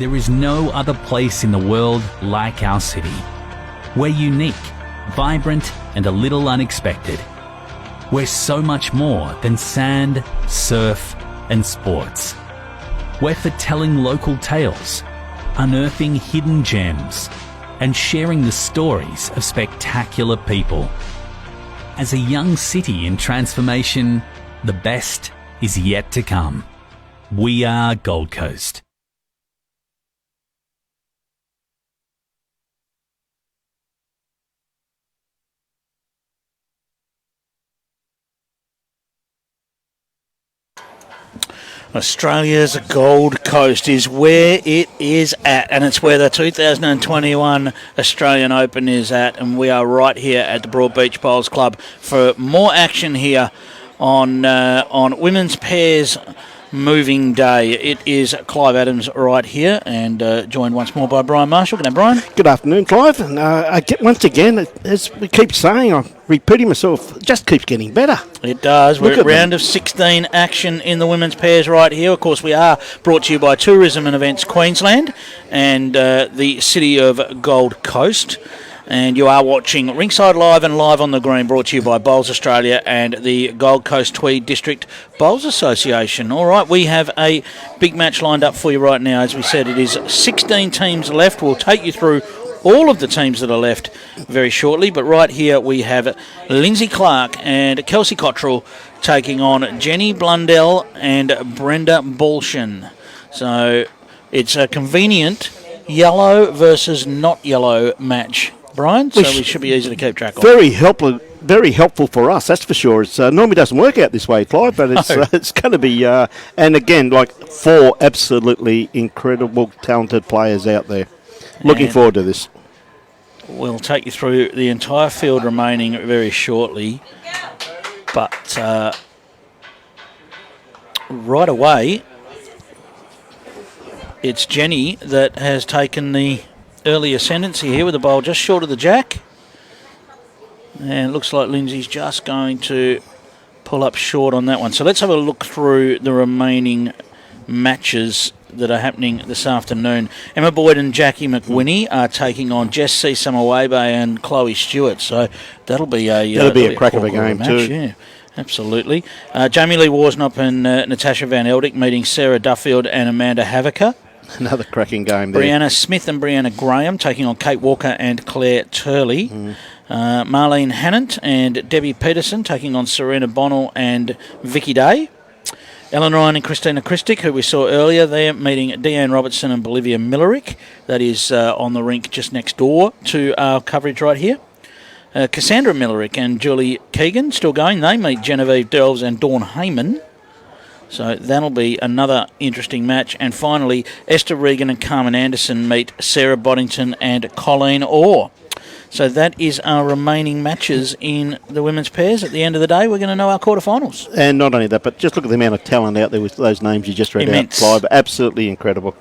There is no other place in the world like our city. We're unique, vibrant, and a little unexpected. We're so much more than sand, surf, and sports. We're for telling local tales, unearthing hidden gems, and sharing the stories of spectacular people. As a young city in transformation, the best is yet to come. We are Gold Coast. Australia's Gold Coast is where it is at, and it's where the 2021 Australian Open is at, and we are right here at the Broadbeach Bowls Club for more action here on Women's Pairs Moving Day. It is Clive Adams right here, and joined once more by Brian Marshall. Good day, Brian. Good afternoon, Clive. And once again, as we keep saying, I'm repeating myself, it just keeps getting better. It does. We're at round of 16 action in the women's pairs right here. Of course, we are brought to you by Tourism and Events Queensland and the City of Gold Coast. And you are watching Ringside Live and Live on the Green, brought to you by Bowls Australia and the Gold Coast Tweed District Bowls Association. All right, we have a big match lined up for you right now. As we said, it is 16 teams left. We'll take you through all of the teams that are left very shortly. But right here we have Lynsy Clrke and Kelsey Cottrell taking on Jenny Blundell and Brenda Balchin. So it's a convenient yellow versus not yellow match, Brian, so we should be easy to keep track of. Very helpful for us, that's for sure. It normally doesn't work out this way, Clive, but it's going to be, and again, like 4 absolutely incredible, talented players out there. Looking forward to this. We'll take you through the entire field remaining very shortly, but right away, it's Jenny that has taken the early ascendancy here with the bowl just short of the jack. And it looks like Lynsy's just going to pull up short on that one. So let's have a look through the remaining matches that are happening this afternoon. Emma Boyd and Jackie McWhinney are taking on Jess C. Samawebe and Chloe Stewart. So that'll be a crack of a game match, too. Yeah. Absolutely. Jamie Lee Worsnop and Natasha Van Eldick meeting Sarah Duffield and Amanda Havocker. Another cracking game there. Brianna Smith and Brianna Graham taking on Kate Walker and Claire Turley. Marlene Hannant and Debbie Peterson taking on Serena Bonnell and Vicky Day. Ellen Ryan and Christina Christick, who we saw earlier, they're meeting Deanne Robertson and Bolivia Millerick. That is on the rink just next door to our coverage right here. Cassandra Millerick and Julie Keegan still going. They meet Genevieve Delves and Dawn Heyman. So that'll be another interesting match. And finally, Esther Regan and Carmen Anderson meet Sarah Boddington and Colleen Orr. So that is our remaining matches in the women's pairs. At the end of the day, we're going to know our quarterfinals. And not only that, but just look at the amount of talent out there with those names you just read Immense. out, Clive. Absolutely incredible.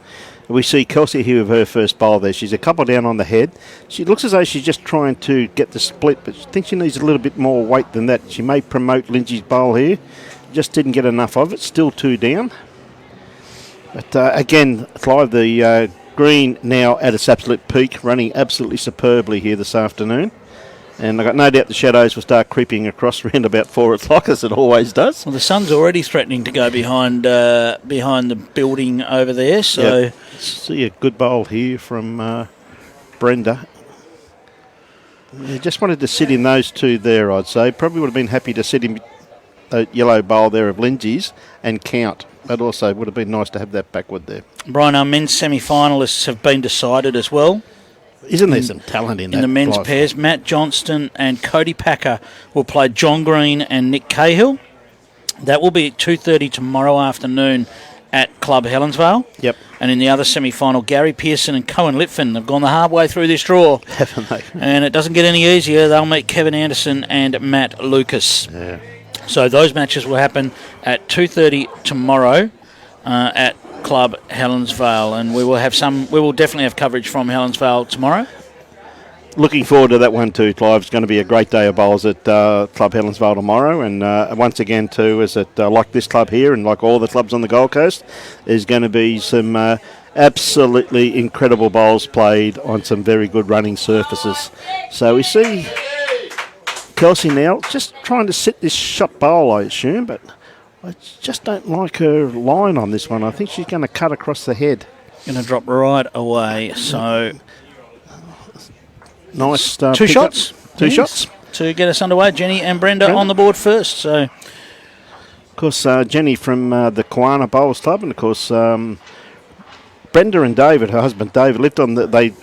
We see Kelsey here with her first bowl there. She's a couple down on the head. She looks as though she's just trying to get the split, but I think she needs a little bit more weight than that. She may promote Lynsy's bowl here. Just didn't get enough of it. Still 2 down. But again, Clive, the green now at its absolute peak, running absolutely superbly here this afternoon. And I've got no doubt the shadows will start creeping across around about 4 o'clock, as it always does. Well, the sun's already threatening to go behind the building over there. So yep. See a good bowl here from Brenda. Yeah, just wanted to sit in those 2 there, I'd say. Probably would have been happy to sit in a yellow bowl there of Lynsy's and count. But also would have been nice to have that backward there. Brian, our men's semi-finalists have been decided as well. Isn't there some talent in that? In the men's Clive? pairs, Matt Johnston and Cody Packer will play John Green and Nick Cahill. That will be at 2:30 tomorrow afternoon at Club Helensvale. Yep. And in the other semi-final, Gary Pearson and Cohen Litfin have gone the hard way through this draw. Haven't they? And it doesn't get any easier. They'll meet Kevin Anderson and Matt Lucas. Yeah. So those matches will happen at 2:30 tomorrow at Club Helensvale, and we will definitely have coverage from Helensvale tomorrow. Looking forward to that one too, Clive. It's going to be a great day of bowls at Club Helensvale tomorrow, and once again too, is it like this club here and like all the clubs on the Gold Coast, there's going to be some Absolutely incredible bowls played on some very good running surfaces. So we see Kelsey now just trying to set this shot bowl, I assume, but I just don't like her line on this one. I think she's going to cut across the head. Going to drop right away. So nice. Two shots. Two shots. To get us underway. Jenny and Brenda on the board first. So, of course, Jenny from the Kiwana Bowls Club, and of course, Brenda and David, her husband David, lived on they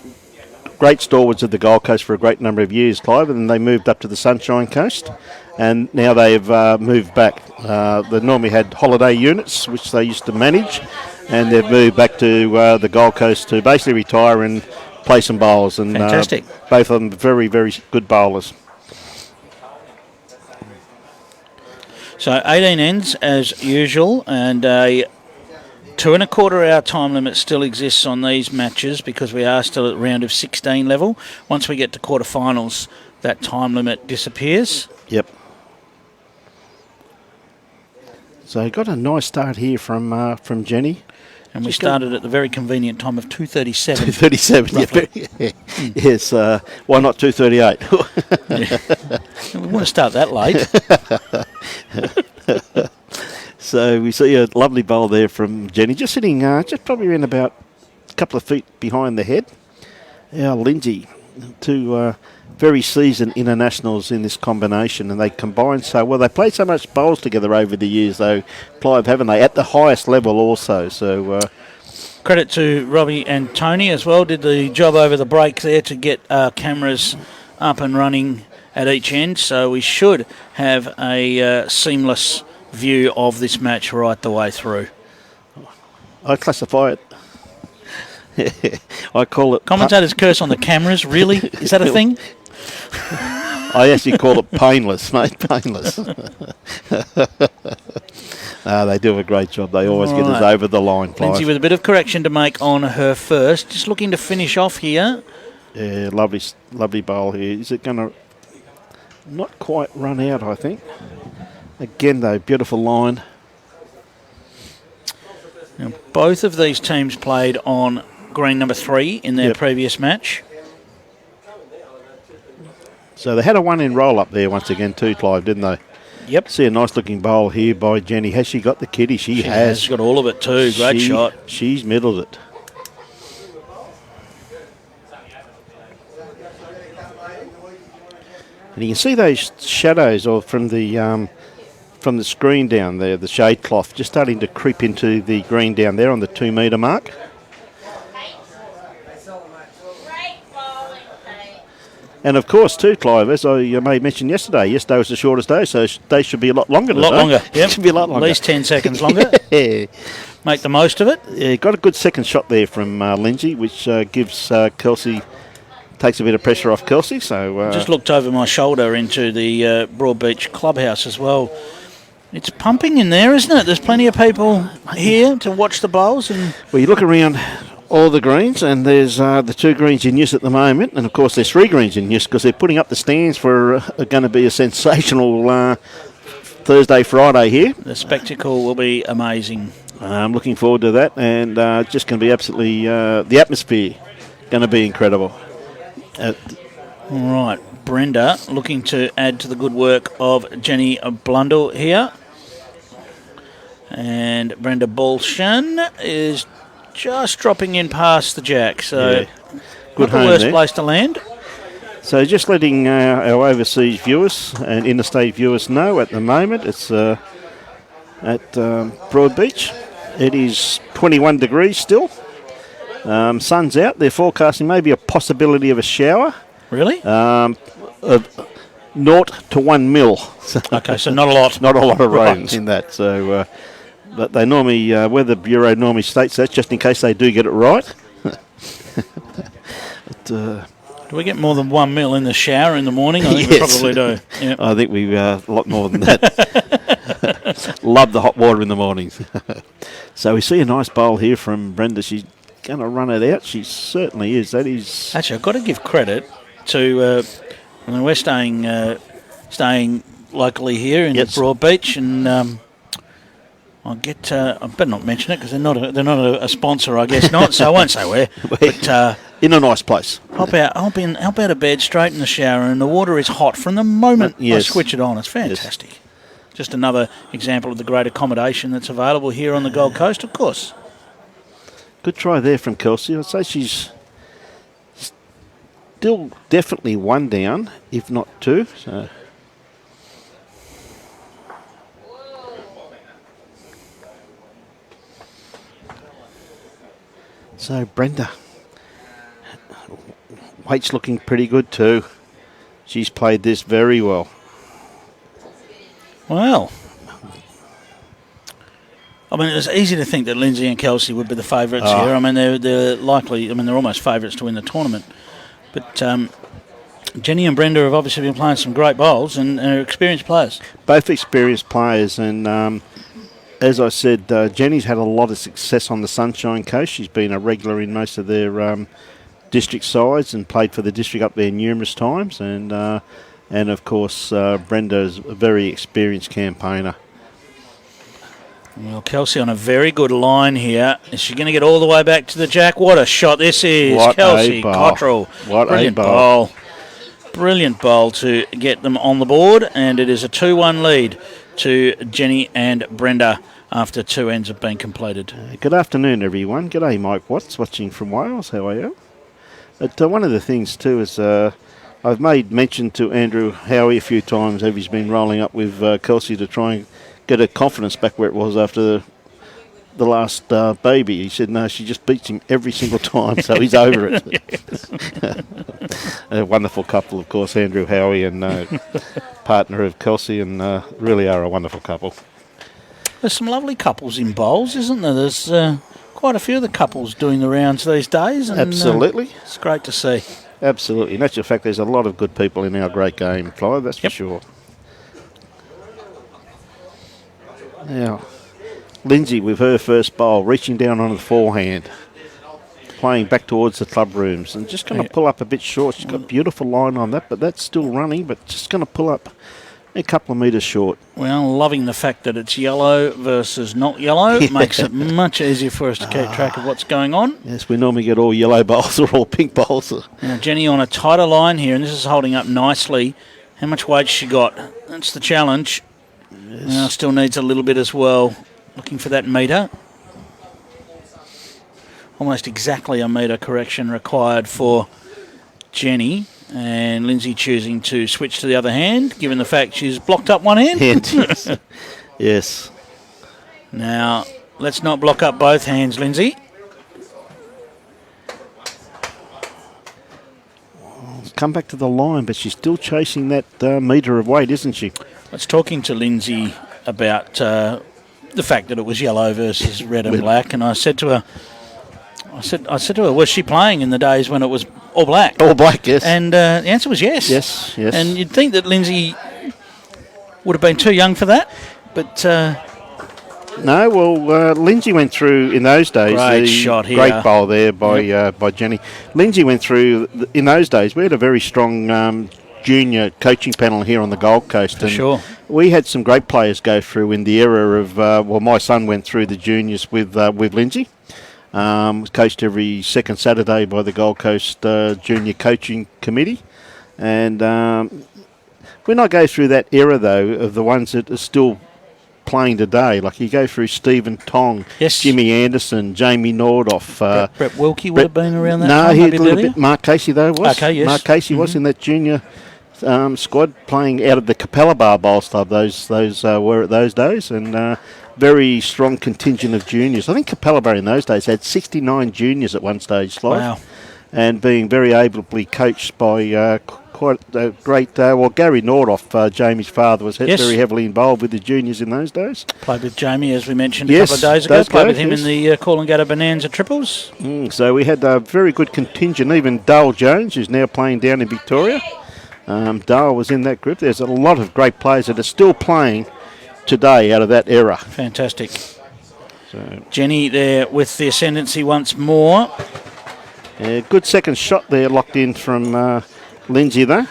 great stalwarts of the Gold Coast for a great number of years, Clive, and then they moved up to the Sunshine Coast, and now they've moved back. They normally had holiday units, which they used to manage, and they've moved back to the Gold Coast to basically retire and play some bowls. And fantastic. Both of them very, very good bowlers. So 18 ends as usual, and a 2 1/4 hour time limit still exists on these matches because we are still at round of 16 level. Once we get to quarterfinals, that time limit disappears. Yep. So got a nice start here from Jenny. And we started at the very convenient time of 2:37. 2:37, yeah. Yes, why not 2:38? We want to start that late. So we see a lovely bowl there from Jenny, just sitting just probably around about a couple of feet behind the head. Lynsy, two very seasoned internationals in this combination, and they combine so well. They played so much bowls together over the years, though, Clive, haven't they? At the highest level also. So credit to Robbie and Tony as well. Did the job over the break there to get cameras up and running at each end. So we should have a seamless view of this match right the way through. I classify it. I call it... Commentators curse on the cameras, really? Is that a thing? I actually call it painless, mate, painless. They do a great job. They always get us over the line. Lynsy with a bit of correction to make on her first. Just looking to finish off here. Yeah, lovely bowl here. Is it going to not quite run out, I think? Again, though, beautiful line. Now, both of these teams played on green number 3 in their previous match. So they had a one-in roll up there once again too, Clive, didn't they? Yep. See a nice-looking bowl here by Jenny. Has she got the kitty? She has. She's got all of it too. Great shot. She's middled it. And you can see those shadows from the screen down there, the shade cloth, just starting to creep into the green down there on the 2 metre mark. And of course, too, Clive, as I may mention yesterday was the shortest day, so they should be a lot longer. A lot longer, yeah. Should be a lot longer. At least 10 seconds longer. Yeah. Make the most of it. Yeah, got a good second shot there from Lynsy, which gives Kelsey, takes a bit of pressure off Kelsey. So just looked over my shoulder into the Broadbeach clubhouse as well. It's pumping in there, isn't it? There's plenty of people here to watch the bowls. And well, you look around all the greens, and there's the 2 greens in use at the moment, and of course there's 3 greens in use because they're putting up the stands for going to be a sensational Thursday, Friday here. The spectacle will be amazing. I'm looking forward to that, and just going to be absolutely the atmosphere going to be incredible. All right, Brenda looking to add to the good work of Jenny Blundell here. And Brenda Balchin is just dropping in past the jack, so good not the worst place to land. So just letting our overseas viewers and interstate viewers know at the moment it's at Broadbeach. It is 21 degrees still. Sun's out. They're forecasting maybe a possibility of a shower. Really? Of 0 to 1 mil. Okay, so not a lot. Not a lot of rain in that. So, but they normally, Weather Bureau normally states that just in case they do get it right. But, do we get more than 1 mil in the shower in the morning? I think we probably do. Yep. I think we a lot more than that. Love the hot water in the mornings. So we see a nice bowl here from Brenda. She's going to run it out. She certainly is. That is. Actually, I've got to give credit to. I mean, we're staying locally here in Broadbeach, and I'll get. I better not mention it because they're not a sponsor, I guess not. So I won't say where. But in a nice place. hop out of bed, straight in the shower, and the water is hot from the moment I switch it on. It's fantastic. Yes. Just another example of the great accommodation that's available here on the Gold Coast, of course. Good try there from Kelsey. I'd say she's still definitely one down, if not two. So Brenda, weight's looking pretty good too. She's played this very well. Well, I mean, it's easy to think that Lynsy and Kelsey would be the favourites here. I mean, they're likely. I mean, they're almost favourites to win the tournament. But Jenny and Brenda have obviously been playing some great bowls and are experienced players. Both experienced players, and as I said, Jenny's had a lot of success on the Sunshine Coast. She's been a regular in most of their district sides and played for the district up there numerous times. And of course, Brenda's a very experienced campaigner. Well, Kelsey on a very good line here. Is she going to get all the way back to the jack? What a shot this is. What Kelsey, Cottrell. What brilliant a bowl. Brilliant bowl to get them on the board. And it is a 2-1 lead to Jenny and Brenda after 2 ends have been completed. Good afternoon, everyone. G'day, Mike Watts, watching from Wales. How are you? But one of the things, too, is I've made mention to Andrew Howie a few times as he's been rolling up with Kelsey to try and get her confidence back where it was after the last baby. He said, no, she just beats him every single time, so he's over it. A wonderful couple, of course, Andrew Howie and partner of Kelsey, and really are a wonderful couple. There's some lovely couples in bowls, isn't there? There's quite a few of the couples doing the rounds these days. And, absolutely. It's great to see. Absolutely. In actual fact, there's a lot of good people in our great game, Fly, that's for sure. Now, Lynsy with her first bowl, reaching down on the forehand, playing back towards the club rooms, and just going to pull up a bit short. She's got a beautiful line on that, but that's still running, but just going to pull up a couple of metres short. Well, loving the fact that it's yellow versus not yellow. It makes it much easier for us to keep track of what's going on. Yes, we normally get all yellow bowls or all pink bowls. Now, Jenny on a tighter line here, and this is holding up nicely. How much weight she got? That's the challenge. Yes. Now, still needs a little bit as well. Looking for that metre. Almost exactly a metre correction required for Jenny. And Lynsy choosing to switch to the other hand, given the fact she's blocked up one hand. Yes. Now, let's not block up both hands, Lynsy. Come back to the line, but she's still chasing that metre of weight, isn't she? I was talking to Lynsy about the fact that it was yellow versus red and black, and I said to her, was she playing in the days when it was all black? All black, yes. And the answer was yes. Yes. And you'd think that Lynsy would have been too young for that, but... No, well, Lynsy went through in those days. Great shot here. Great bowl there by Jenny. Lynsy went through, in those days, we had a very strong junior coaching panel here on the Gold Coast. For sure. We had some great players go through in the era of, my son went through the juniors with Lynsy. Was coached every second Saturday by the Gold Coast Junior Coaching Committee. And when I go through that era, though, of the ones that are still playing today, like you go through Stephen Tong, Jimmy Anderson, Jamie Nordoff. Brett Wilkie would have been around that time. No, he had a little bit. Mark Casey, though, was. Okay, yes. Mark Casey was in that junior squad playing out of the Capella Bar Bowls Club. Those were at those days. And... very strong contingent of juniors. I think Capella Bar in those days had 69 juniors at one stage. Wow. And being very ably coached by quite a great... Gary Nordoff, Jamie's father, was very heavily involved with the juniors in those days. Played with Jamie, as we mentioned a couple of days ago. Played with him in the Coolangatta Bonanza Triples. So we had a very good contingent. Even Dale Jones, who's now playing down in Victoria. Dale was in that group. There's a lot of great players that are still playing today out of that era. Fantastic. So Jenny there with the ascendancy once more. Good second shot there, locked in from Lynsy though.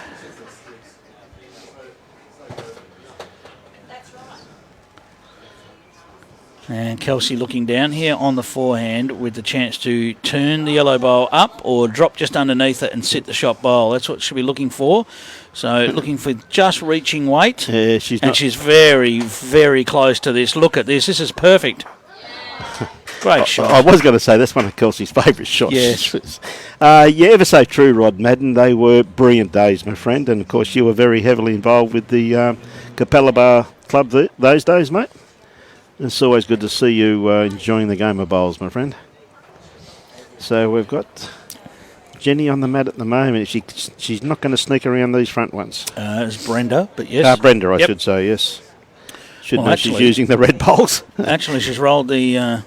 And Kelsey looking down here on the forehand with the chance to turn the yellow bowl up or drop just underneath it and sit the shot bowl. That's what she'll be looking for. So looking for just reaching weight. Yeah, she's very, very close to this. Look at this. This is perfect. Great shot. I was going to say that's one of Kelsey's favourite shots. Yes. Yeah, ever so true, Rod Madden. They were brilliant days, my friend. And, of course, you were very heavily involved with the Capella Bar Club those days, mate. It's always good to see you enjoying the game of bowls, my friend. So we've got Jenny on the mat at the moment. She's not going to sneak around these front ones. It's Brenda, but yes. Brenda, I should say, yes. Should know actually, she's using the red bowls. Actually, she's rolled the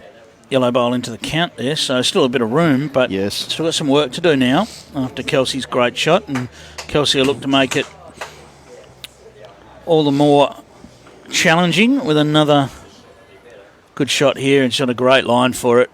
yellow bowl into the count there, so still a bit of room, but yes. Still got some work to do now after Kelsey's great shot, and Kelsey will look to make it all the more challenging with another good shot here, and she's got a great line for it.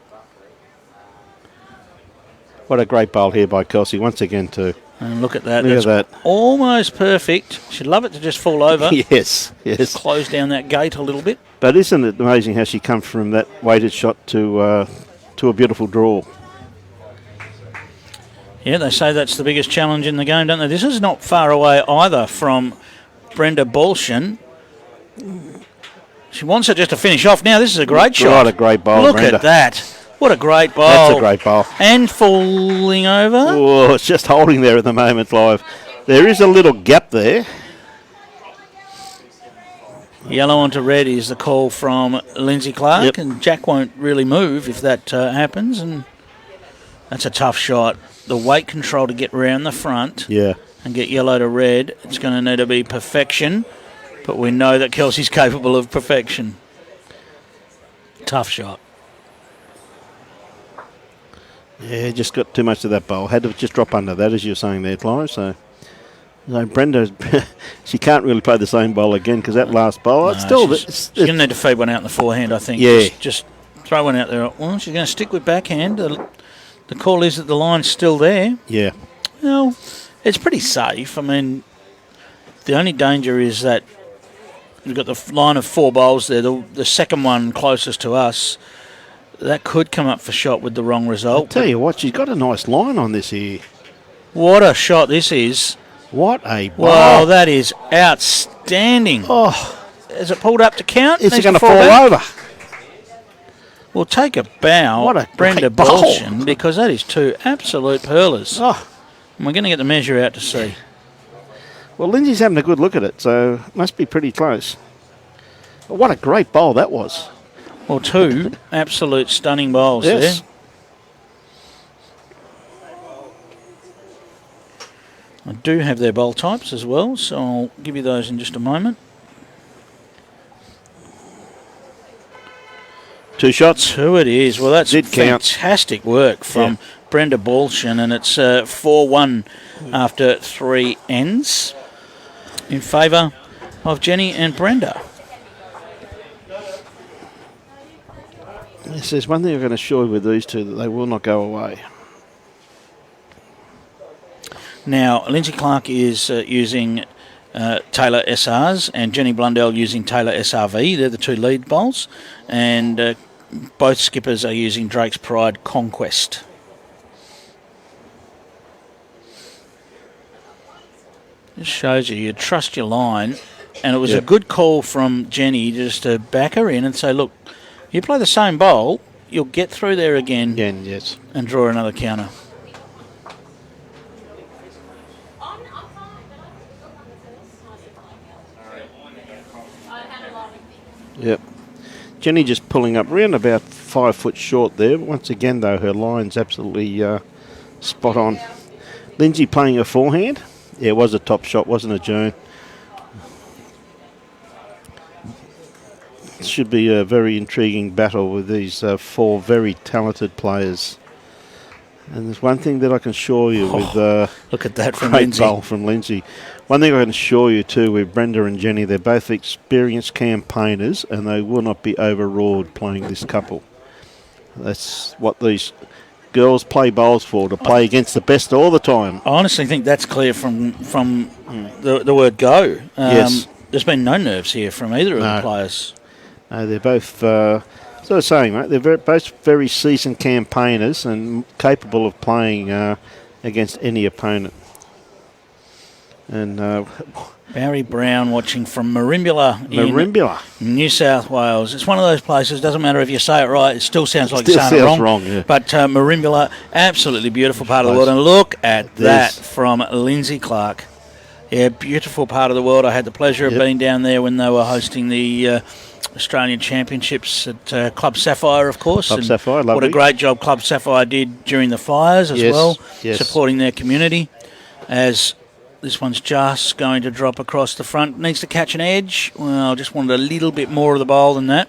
What a great bowl here by Kelsey once again too. And look at that. Look at that. Almost perfect. She'd love it to just fall over. Yes. Just close down that gate a little bit. But isn't it amazing how she comes from that weighted shot to a beautiful draw? Yeah, they say that's the biggest challenge in the game, don't they? This is not far away either from Brenda Balchin. She wants it just to finish off. Now, this is a great shot. What a great bowl, Look Brenda. at that. What a great bowl. That's a great bowl. And falling over. Oh, it's just holding there at the moment, live. There is a little gap there. Yellow onto red is the call from Lynsy Clrke, Yep. and Jack won't really move if that happens, and that's a tough shot. The weight control to get round the front and get yellow to red, it's going to need to be perfection, but we know that Kelsey's capable of perfection. Tough shot. Yeah, just got too much of that bowl. Had to just drop under that, as you were saying there, Clive. So Brenda, she can't really play the same bowl again because that last bowl, She's going to need to feed one out in the forehand, I think. Yeah. Just throw one out there. Well, she's going to stick with backhand. The call is that the line's still there. Yeah. Well, it's pretty safe. I mean, the only danger is that we've got the line of four bowls there. The second one closest to us, that could come up for shot with the wrong result. I'll tell you what, she's got a nice line on this here. What a shot this is. What a bowl. Wow, that is outstanding. Oh, is it pulled up to count? is it Needs going to to fall back? over? We'll take a bow, What a Brenda great bowl. Balchin, because that is two absolute pearlers. Oh, And we're going to get the measure out to see. well, Lindsay's having a good look at it, so it must be pretty close. But what a great bowl that was. Well, two absolute stunning bowls Yes. there. I do have their bowl types as well, so I'll give you those in just a moment. Two shots. Two it is. Well, that's Did count. fantastic work from Brenda Balchin, and it's 4-1 after three ends in favour of Jenny and Brenda. Yes, there's one thing I'm going to assure you with these two, that they will not go away. Now, Lynsy Clrke is using Taylor SRs and Jenny Blundell using Taylor SRV. They're the two lead bowls. And both skippers are using Drake's Pride Conquest. This shows you trust your line. And it was a good call from Jenny just to back her in and say, look, you play the same bowl, you'll get through there again Yes. and draw another counter. Yep. Jenny just pulling up round about 5 foot short there. Once again, though, her line's absolutely spot on. Lynsy playing her forehand. Yeah, it was a top shot, wasn't it, Joan? It should be a very intriguing battle with these four very talented players. And there's one thing that I can assure you with look at that from great Lynsy. bowl from Lynsy. One thing I can assure you too with Brenda and Jenny, they're both experienced campaigners and they will not be overawed playing this couple. That's what these girls play bowls for, to play against the best all the time. I honestly think that's clear from the word go. Yes. There's been no nerves here from either of the players. No, they're both, as So I was saying, mate, they're both very seasoned campaigners and capable of playing against any opponent. And Barry Brown watching from Merimbula in New South Wales. It's one of those places, doesn't matter if you say it right, it still sounds like you're saying it wrong. Yeah. But Merimbula, absolutely beautiful part of the world. And look at that from Lynsy Clrke. Yeah, beautiful part of the world. I had the pleasure of being down there when they were hosting the Australian Championships at Club Sapphire, of course. Club Sapphire, lovely. What a great job Club Sapphire did during the fires as well, supporting their community. As this one's just going to drop across the front. Needs to catch an edge. Well, just wanted a little bit more of the bowl than that.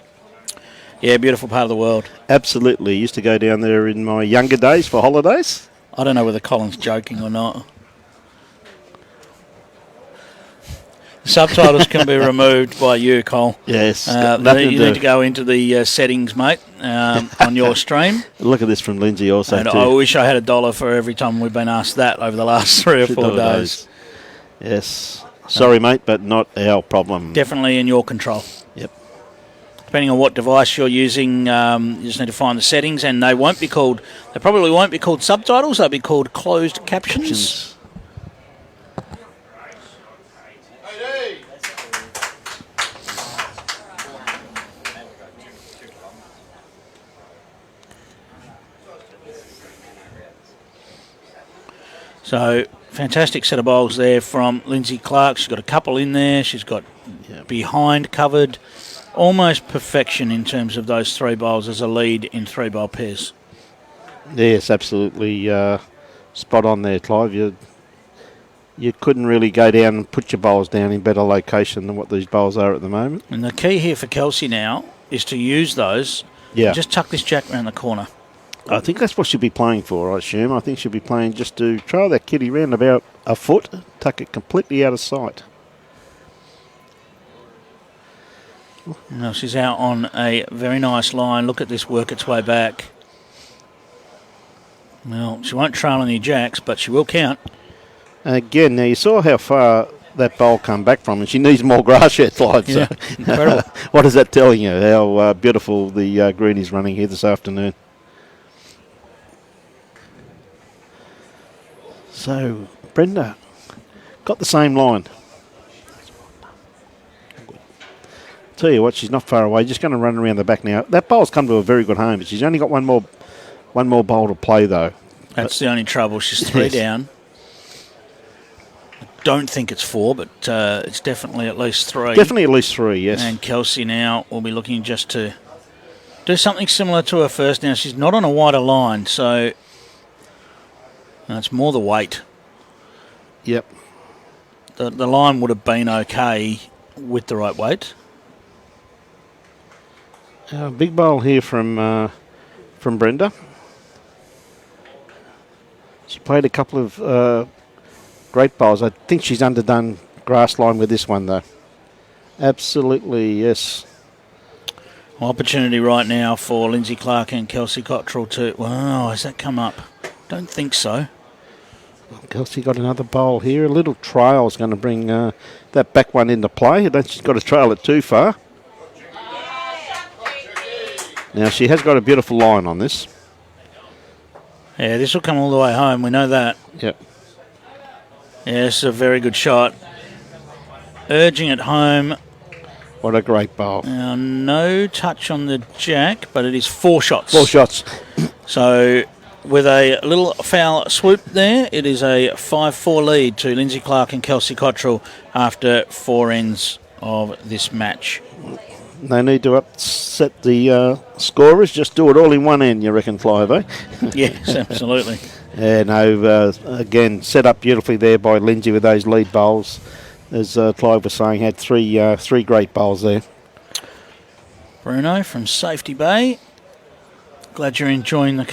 Yeah, beautiful part of the world. Absolutely. Used to go down there in my younger days for holidays. I don't know whether Colin's joking or not. The subtitles can be removed by you, Col. Yes. You need to go into the settings, mate, on your stream. Look at this from Lynsy also, and too. I wish I had $1 for every time we've been asked that over the last 3 or 4 days. Yes. Sorry, mate, but not our problem. Definitely in your control. Yep. Depending on what device you're using, you just need to find the settings, and they probably won't be called subtitles, they'll be called closed captions. So, fantastic set of bowls there from Lynsy Clrke. She's got a couple in there. She's got behind covered. Almost perfection in terms of those 3 bowls as a lead in 3-bowl pairs. Yes, absolutely spot on there, Clive. You couldn't really go down and put your bowls down in better location than what these bowls are at the moment. And the key here for Kelsey now is to use those. And just tuck this jack around the corner. I think that's what she'll be playing for, I assume. I think she'll be playing just to trail that kitty round about a foot, tuck it completely out of sight. Now she's out on a very nice line. Look at this work its way back. Well, she won't trail any jacks, but she will count. Again, now you saw how far that bowl come back from, and she needs more grass yet, Clive. Yeah, so. incredible. What is that telling you? How beautiful the green is running here this afternoon. So, Brenda got the same line. Tell you what, she's not far away. Just going to run around the back now. That bowl's come to a very good home, but she's only got one more bowl to play, though. That's the only trouble. She's 3 down. I don't think it's 4, but it's definitely at least 3. Definitely at least 3, yes. And Kelsey now will be looking just to do something similar to her first. Now, she's not on a wider line, so it's more the weight. Yep. The line would have been okay with the right weight. Big bowl here from Brenda. She played a couple of great bowls. I think she's underdone grass line with this one, though. Absolutely, yes. Opportunity right now for Lynsy Clrke and Kelsey Cottrell to... Wow, has that come up? Don't think so. Kelsey got another bowl here. A little trail is going to bring that back one into play. Then she's got to trail it too far. Now, she has got a beautiful line on this. Yeah, this will come all the way home. We know that. Yep. Yeah, this is a very good shot. Urging it home. What a great bowl. Now, no touch on the jack, but it is 4 shots. 4 shots. So, with a little foul swoop there, it is a 5-4 lead to Lynsy Clrke and Kelsey Cottrell after 4 ends of this match. No need to upset the scorers. Just do it all in one end, you reckon, Clive, eh? Yes, absolutely. Yeah, no, again, set up beautifully there by Lynsy with those lead bowls. As Clive was saying, had three great bowls there. Bruno from Safety Bay. Glad you're enjoying the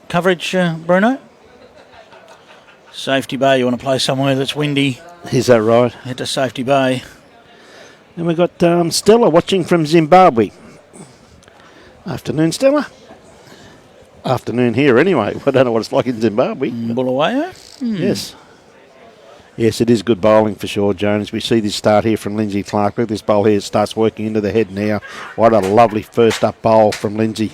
coverage, Bruno. Safety Bay, you want to play somewhere that's windy? Is that right? Head to Safety Bay. And we've got Stella watching from Zimbabwe. Afternoon, Stella. Afternoon here anyway. I don't know what it's like in Zimbabwe. Bulawayo? Yes. Yes, it is good bowling for sure, Jones. We see this start here from Lynsy Clrke. This bowl here starts working into the head now. What a lovely first up bowl from Lynsy.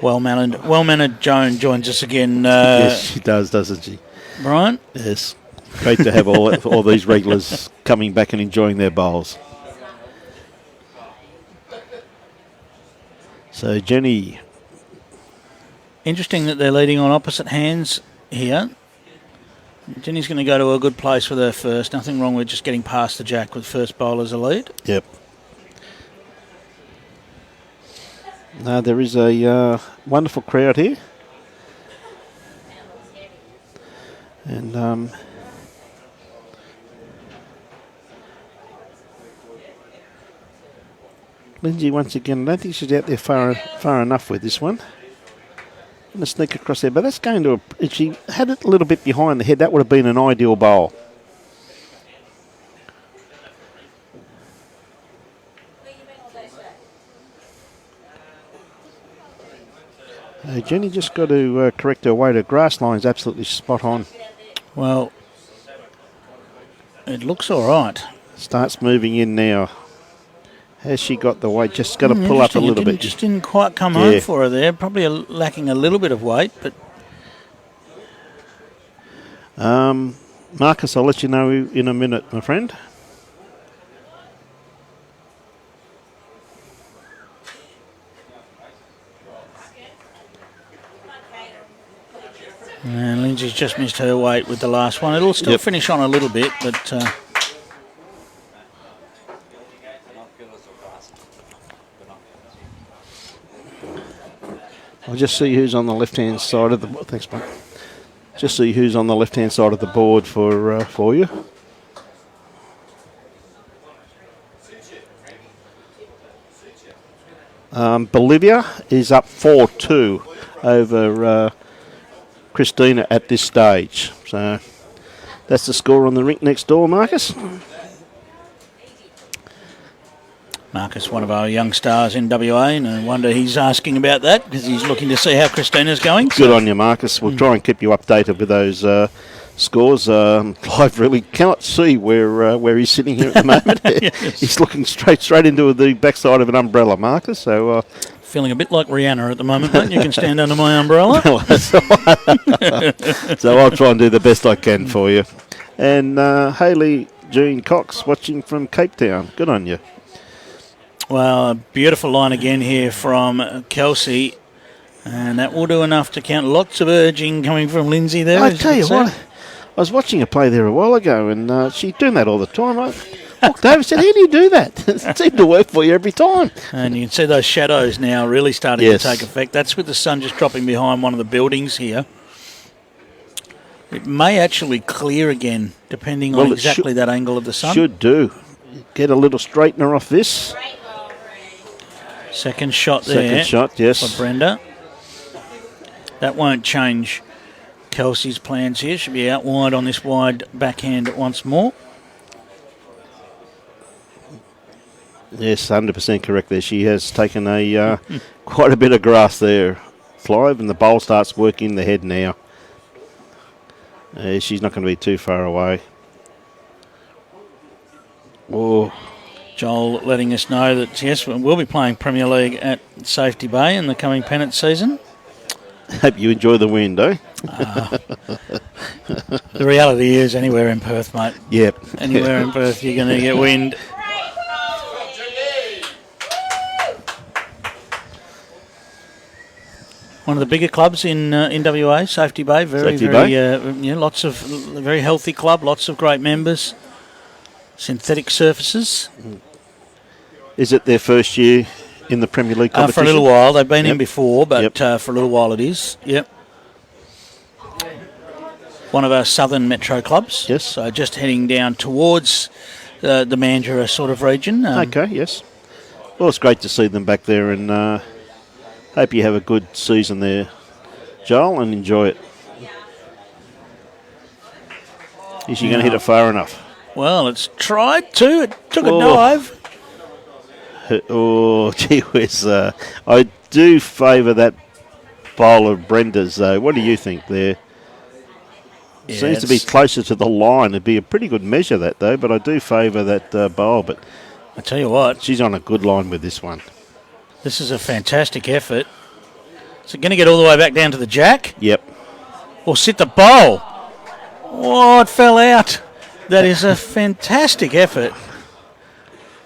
Well-mannered Joan joins us again. Yes, she does, doesn't she? Brian? Yes. Great to have all these regulars coming back and enjoying their bowls. So, Jenny. Interesting that they're leading on opposite hands here. Jenny's going to go to a good place with her first. Nothing wrong with just getting past the jack with first bowl as a lead. Yep. Now there is a wonderful crowd here. And Lynsy once again, I don't think she's out there far enough with this one. Going to sneak across there, but that's going to... If she had it a little bit behind the head, that would have been an ideal bowl. Jenny just got to correct her weight. Her grass line's absolutely spot on. Well, it looks all right. Starts moving in now. Has she got the weight? Just got to pull up a little bit. Just didn't quite come home for her there. Probably lacking a little bit of weight, but... Marcus, I'll let you know in a minute, my friend. And Lynsy's just missed her weight with the last one. It'll still finish on a little bit, but... I'll just see who's on the left-hand side of the... Thanks, mate. Just see who's on the left-hand side of the board for you. Bolivia is up 4-2 over Christina at this stage. So that's the score on the rink next door, Marcus. Marcus, one of our young stars in WA, and I wonder he's asking about that because he's looking to see how Christina's going. Good on you, Marcus. We'll try and keep you updated with those scores. Clive really cannot see where he's sitting here at the moment. Yes. He's looking straight into the backside of an umbrella, Marcus. So feeling a bit like Rihanna at the moment, mate. You can stand under my umbrella. So I'll try and do the best I can for you. And Hayley Jean Cox watching from Cape Town. Good on you. Well, a beautiful line again here from Kelsey. And that will do enough to count. Lots of urging coming from Lynsy there. I tell you what, I was watching her play there a while ago, and she's doing that all the time. David said, how do you do that? It seemed to work for you every time. And you can see those shadows now really starting to take effect. That's with the sun just dropping behind one of the buildings here. It may actually clear again, depending on exactly that angle of the sun. Should do. Get a little straightener off this. Second shot there. Second shot, yes. For Brenda. That won't change Kelsey's plans here. She'll be out wide on this wide backhand once more. Yes, 100% correct there. She has taken a quite a bit of grass there, Clive, and the bowl starts working the head now. She's not going to be too far away. Oh. Joel letting us know that, yes, we'll be playing Premier League at Safety Bay in the coming pennant season. Hope you enjoy the wind, eh? The reality is anywhere in Perth, mate. Yep. Anywhere in Perth, you're going to get wind. One of the bigger clubs in WA, Safety Bay. Very healthy club, lots of great members. Synthetic surfaces. Is it their first year in the Premier League competition? For a little while. They've been in before, but for a little while it is. Yep. One of our southern metro clubs. Yes. So just heading down towards the Mandurah sort of region. Okay, yes. Well, it's great to see them back there, and hope you have a good season there, Joel, and enjoy it. Is she going to hit it far enough? Well, it's tried to. It took a dive. Oh, gee whiz. I do favour that bowl of Brenda's, though. What do you think there? Yeah, Seems to be closer to the line. It'd be a pretty good measure, that, though, but I do favour that bowl. But I tell you what, she's on a good line with this one. this is a fantastic effort. Is it going to get all the way back down to the jack? Yep. Or sit the bowl? Oh, it fell out. That is a fantastic effort.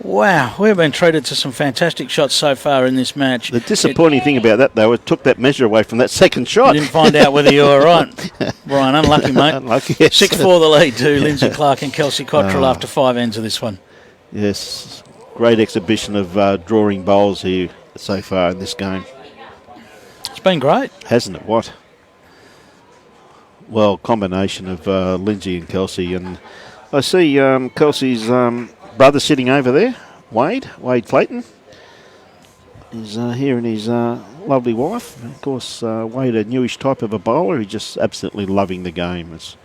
Wow, we've been treated to some fantastic shots so far in this match. The disappointing thing about that, though, it took that measure away from that second shot. You didn't find out whether you were right. Brian, unlucky, mate. Unlucky, yes. 6-4 the lead to Lynsy, Clrke and Kelsey Cottrell after 5 ends of this one. Yes, great exhibition of drawing bowls here so far in this game. It's been great. Hasn't it? What? Well, combination of Lynsy and Kelsey. And I see Kelsey's brother sitting over there, Wade Clayton. He's here and his lovely wife. Of course, Wade, a newish type of a bowler. He's just absolutely loving the game. It's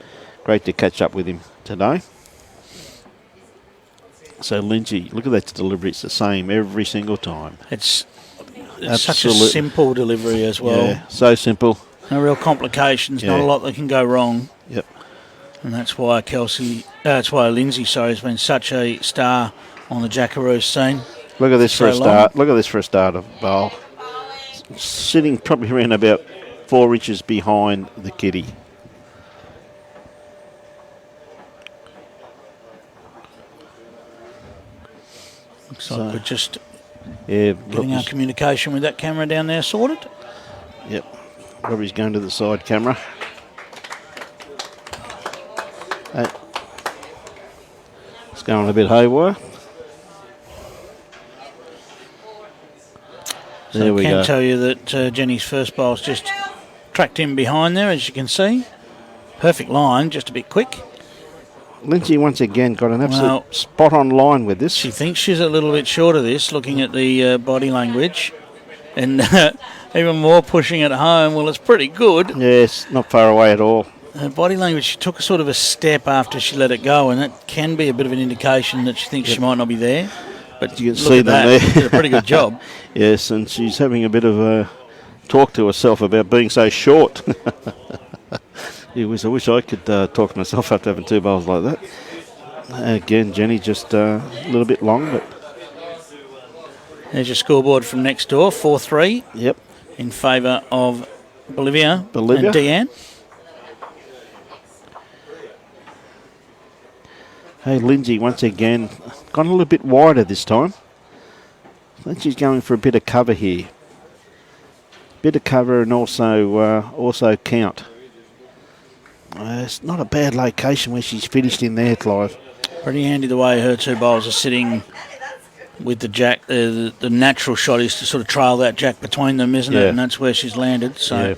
great to catch up with him today. So, Lynsy, look at that delivery. It's the same every single time. It's such a simple delivery as well. Yeah, so simple. No real complications, not a lot that can go wrong. Yep. And that's why Lynsy, has been such a star on the Jackaroo scene. Look at this for a start. Look at this for a start of bowl. Sitting probably around about 4 inches behind the kitty. Looks like we're just getting our communication with that camera down there sorted. Yep. Probably going to the side camera. It's going a bit haywire. There we go. I can tell you that Jenny's first bowl's just tracked in behind there, as you can see. Perfect line, just a bit quick. Lynsy once again got an absolute spot on line with this. She thinks she's a little bit short of this, looking at the body language. And even more pushing it home. Well, it's pretty good. Yes, not far away at all. Her body language, she took a sort of a step after she let it go, and that can be a bit of an indication that she thinks she might not be there. But you can see them there. She did a pretty good job. Yes, and she's having a bit of a talk to herself about being so short. I wish I could talk to myself after having 2 bowls like that. Again, Jenny just a little bit long, but... There's your scoreboard from next door, 4-3. Yep. In favour of Bolivia and Deanne. Hey, Lynsy, once again, gone a little bit wider this time. I think she's going for a bit of cover here. Bit of cover and also count. It's not a bad location where she's finished in there, Clive. Pretty handy the way her 2 bowls are sitting with the jack. The natural shot is to sort of trail that jack between them, isn't it? And that's where she's landed. So. Yeah.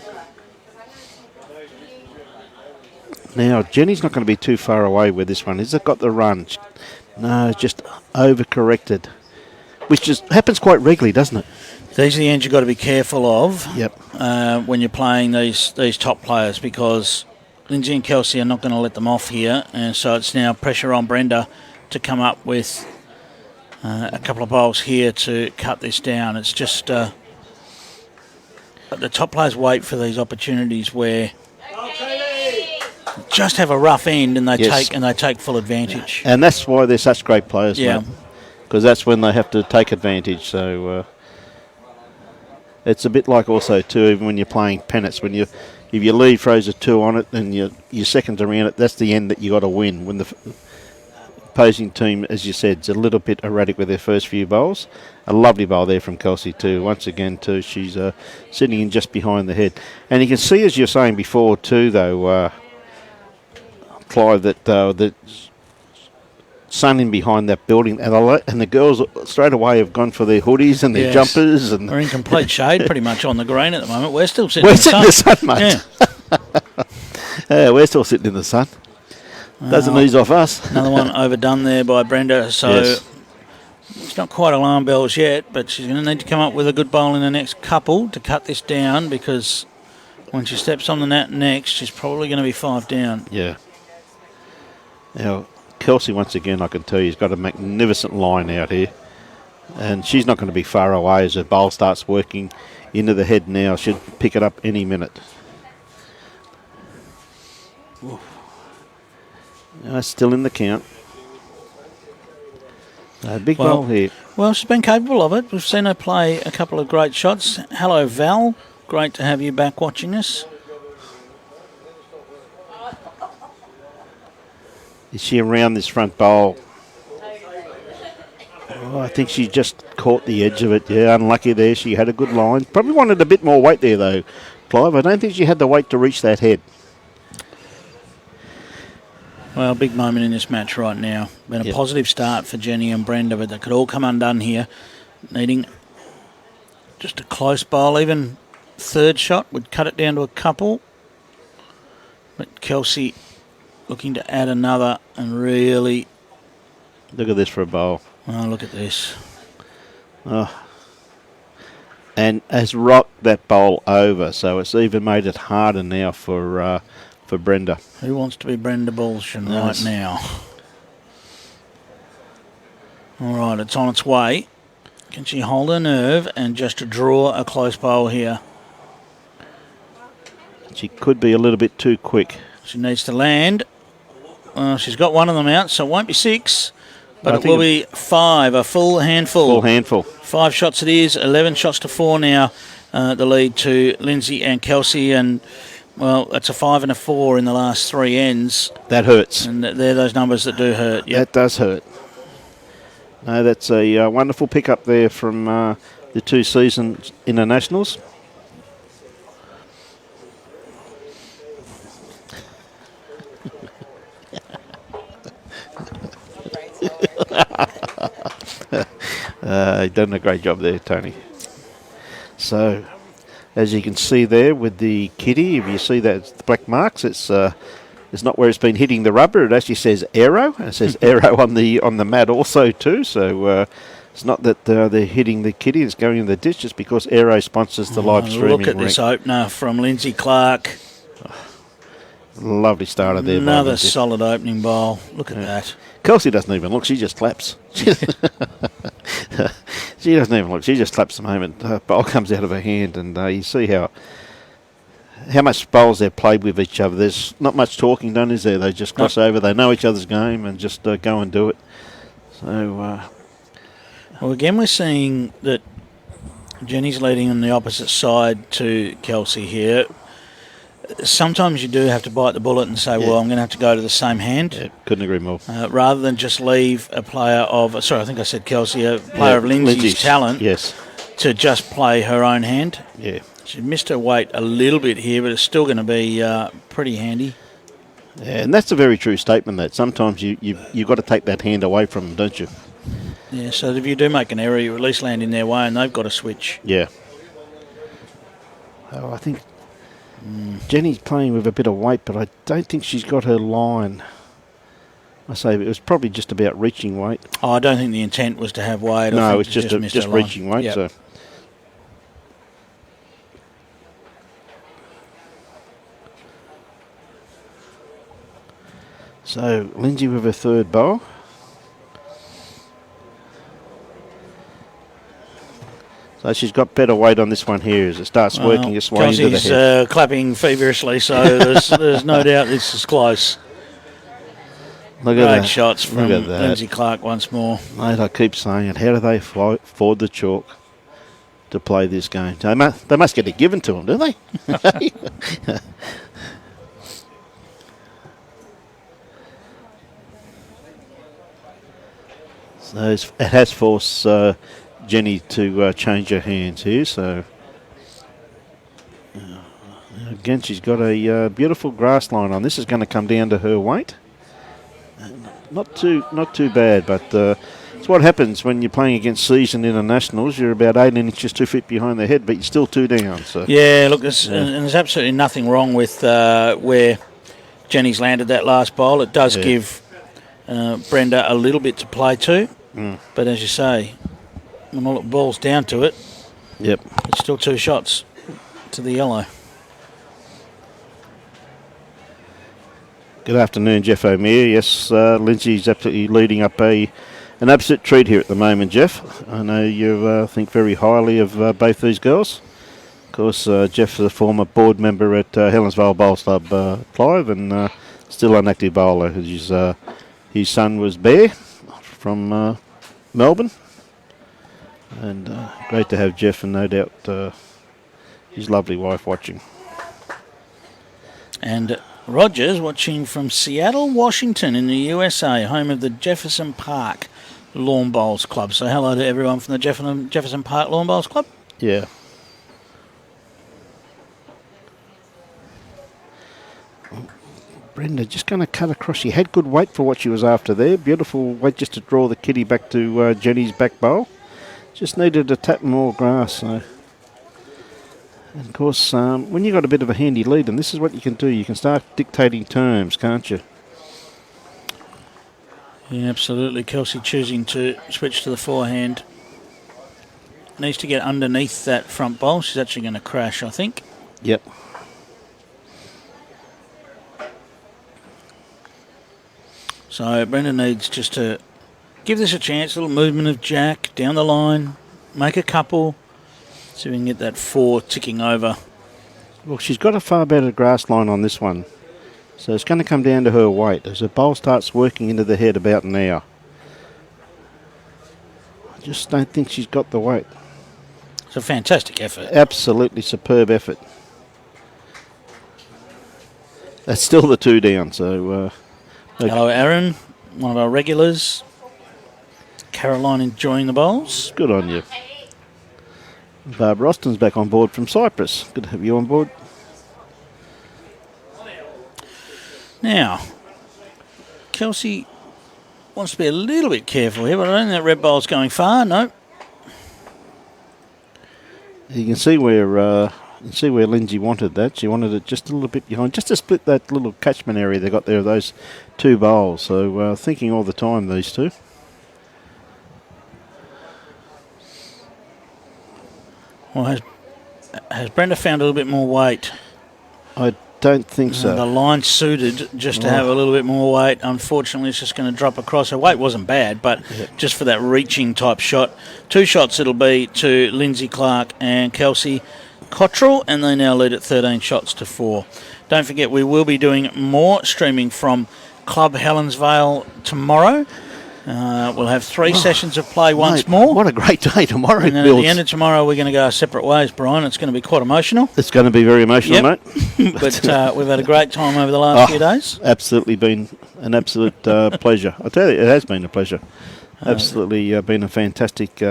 Now, Jenny's not going to be too far away with this one. Has it got the run? No, just overcorrected, which just happens quite regularly, doesn't it? These are the ends you've got to be careful of. Yep. When you're playing these top players, because Lynsy and Kelsey are not going to let them off here, and so it's now pressure on Brenda to come up with a couple of bowls here to cut this down. It's just the top players wait for these opportunities where just have a rough end and they take full advantage. And that's why they're such great players, yeah. Because that's when they have to take advantage. So it's a bit like also too, even when you're playing pennants, if your lead throws a 2 on it and your seconds around it, that's the end that you got to win. When the opposing team, as you said, is a little bit erratic with their first few bowls. A lovely bowl there from Kelsey too. Once again too, she's sitting in just behind the head. And you can see, as you're saying before too, though, Clive, that the sun in behind that building, and the girls straight away have gone for their hoodies and their jumpers. And we're in complete shade pretty much on the green at the moment. We're still sitting in the sun, mate. Yeah. We're still sitting in the sun. Doesn't ease off us. Another one overdone there by Brenda. So it's not quite alarm bells yet, but she's going to need to come up with a good bowl in the next couple to cut this down, because when she steps on the net next, she's probably going to be 5 down. Yeah. Now, Kelsey, once again, I can tell you, has got a magnificent line out here. And she's not going to be far away as her bowl starts working into the head now. Should pick it up any minute. Still in the count. Big bowl here. Well, she's been capable of it. We've seen her play a couple of great shots. Hello, Val. Great to have you back watching us. Is she around this front bowl? I think she just caught the edge of it. Yeah, unlucky there. She had a good line. Probably wanted a bit more weight there, though, Clive. I don't think she had the weight to reach that head. Well, big moment in this match right now. Been a positive start for Jenny and Brenda, but they could all come undone here. Needing just a close bowl. Even third shot would cut it down to a couple. But Kelsey looking to add another and really... Look at this for a bowl. Oh, look at this. Oh. And has rocked that bowl over, so it's even made it harder now for Brenda. Who wants to be Brenda Balchin right now? All right, it's on its way. Can she hold her nerve and just draw a close bowl here? She could be a little bit too quick. She needs to land. Well, she's got one of them out, so it won't be 6. But it will be 5, a full handful. Full handful. 5 shots it is, 11 shots to 4 now. The lead to Lynsy and Kelsey, and, well, that's a 5 and a 4 in the last 3 ends. That hurts. And they're those numbers that do hurt. Yep. That does hurt. No, that's a wonderful pickup there from the 2 season internationals. You've done a great job there, Tony. So, as you can see there with the kitty, if you see that black marks, it's not where it's been hitting the rubber. It actually says aero. It says aero on the mat also too. So it's not that they're hitting the kitty; it's going in the ditch. Just because aero sponsors the live streaming. Look at this opener from Lynsy Clrke. Lovely starter there. Another solid opening bowl. Look at that. Kelsey doesn't even look. She just claps. She doesn't even look. She just claps the moment bowl comes out of her hand, and you see how much bowls they've played with each other. There's not much talking done, is there? They just cross over. They know each other's game and just go and do it. So, well, again, we're seeing that Jenny's leading on the opposite side to Kelsey here. Sometimes you do have to bite the bullet and say, well, I'm going to have to go to the same hand. Yeah, couldn't agree more. Rather than just leave a player of, sorry, I think I said Kelsey, a player of Lynsy's talent to just play her own hand. Yeah. She missed her weight a little bit here, but it's still going to be pretty handy. Yeah, and that's a very true statement, that sometimes you've got to take that hand away from them, don't you? Yeah, so if you do make an error, you at least land in their way and they've got to switch. Yeah. Oh, I think Jenny's playing with a bit of weight, but I don't think she's got her line. I say it was probably just about reaching weight. Oh, I don't think the intent was to have weight. No, it's just reaching weight. Yep. So Lynsy with her third bowl. So she's got better weight on this one here as it starts working its way into the head. Kelsey's clapping feverishly, so there's no doubt this is close. Look at Great that. shots from Lynsy Clrke once more. Mate, I keep saying it. How do they afford the chalk to play this game? They must get it given to them, do they? So it has forced Jenny to change her hands here. So again, she's got a beautiful grass line on. This is going to come down to her weight. Not too bad, but it's what happens when you're playing against seasoned internationals. You're about 18 inches too fit behind the head, but you're still 2 down. So yeah, look, there's absolutely nothing wrong with where Jenny's landed that last bowl. It does give Brenda a little bit to play to, but as you say, when all it boils down to it, it's still 2 shots to the yellow. Good afternoon, Jeff O'Meara. Yes, Lynsy's absolutely leading up an absolute treat here at the moment, Jeff. I know you think very highly of both these girls. Of course, Jeff is a former board member at Helensvale Bowls Club, Clive, and still an active bowler. His son was Bear from Melbourne. And great to have Jeff and no doubt his lovely wife watching. And Rogers watching from Seattle, Washington in the USA, home of the Jefferson Park Lawn Bowls Club. So hello to everyone from the Jefferson Park Lawn Bowls Club. Yeah. Brenda just going to cut across. She had good weight for what she was after there. Beautiful weight just to draw the kitty back to Jenny's back bowl. Just needed to tap more grass. So. And of course, when you've got a bit of a handy lead, and this is what you can do, you can start dictating terms, can't you? Yeah, absolutely. Kelsey choosing to switch to the forehand. Needs to get underneath that front bowl. She's actually going to crash, I think. Yep. So Brenda needs just to give this a chance. A little movement of Jack down the line. Make a couple. See if we can get that 4 ticking over. Well, she's got a far better grass line on this one. So it's going to come down to her weight as the bowl starts working into the head about now. I just don't think she's got the weight. It's a fantastic effort. Absolutely superb effort. That's still the 2 down. So hello, Aaron, one of our regulars. Caroline enjoying the bowls. Good on you. Barbara Austin's back on board from Cyprus. Good to have you on board. Now, Kelsey wants to be a little bit careful here, but I don't think that red bowl's going far. No. You can see where Lynsy wanted that. She wanted it just a little bit behind, just to split that little catchment area they got there of those 2 bowls. So thinking all the time, these two. Well, has Brenda found a little bit more weight? I don't think so. The line suited just to have a little bit more weight. Unfortunately, it's just going to drop across. Her weight wasn't bad, but just for that reaching type shot. 2 shots it'll be to Lynsy, Clrke and Kelsey Cottrell, and they now lead at 13 shots to 4. Don't forget, we will be doing more streaming from Club Helensvale tomorrow. We'll have 3 sessions of play once more. What a great day tomorrow. And then at the end of tomorrow, we're going to go our separate ways, Brian. It's going to be quite emotional. It's going to be very emotional, mate. But we've had a great time over the last few days. Absolutely been an absolute pleasure. I tell you, it has been a pleasure. Absolutely been a fantastic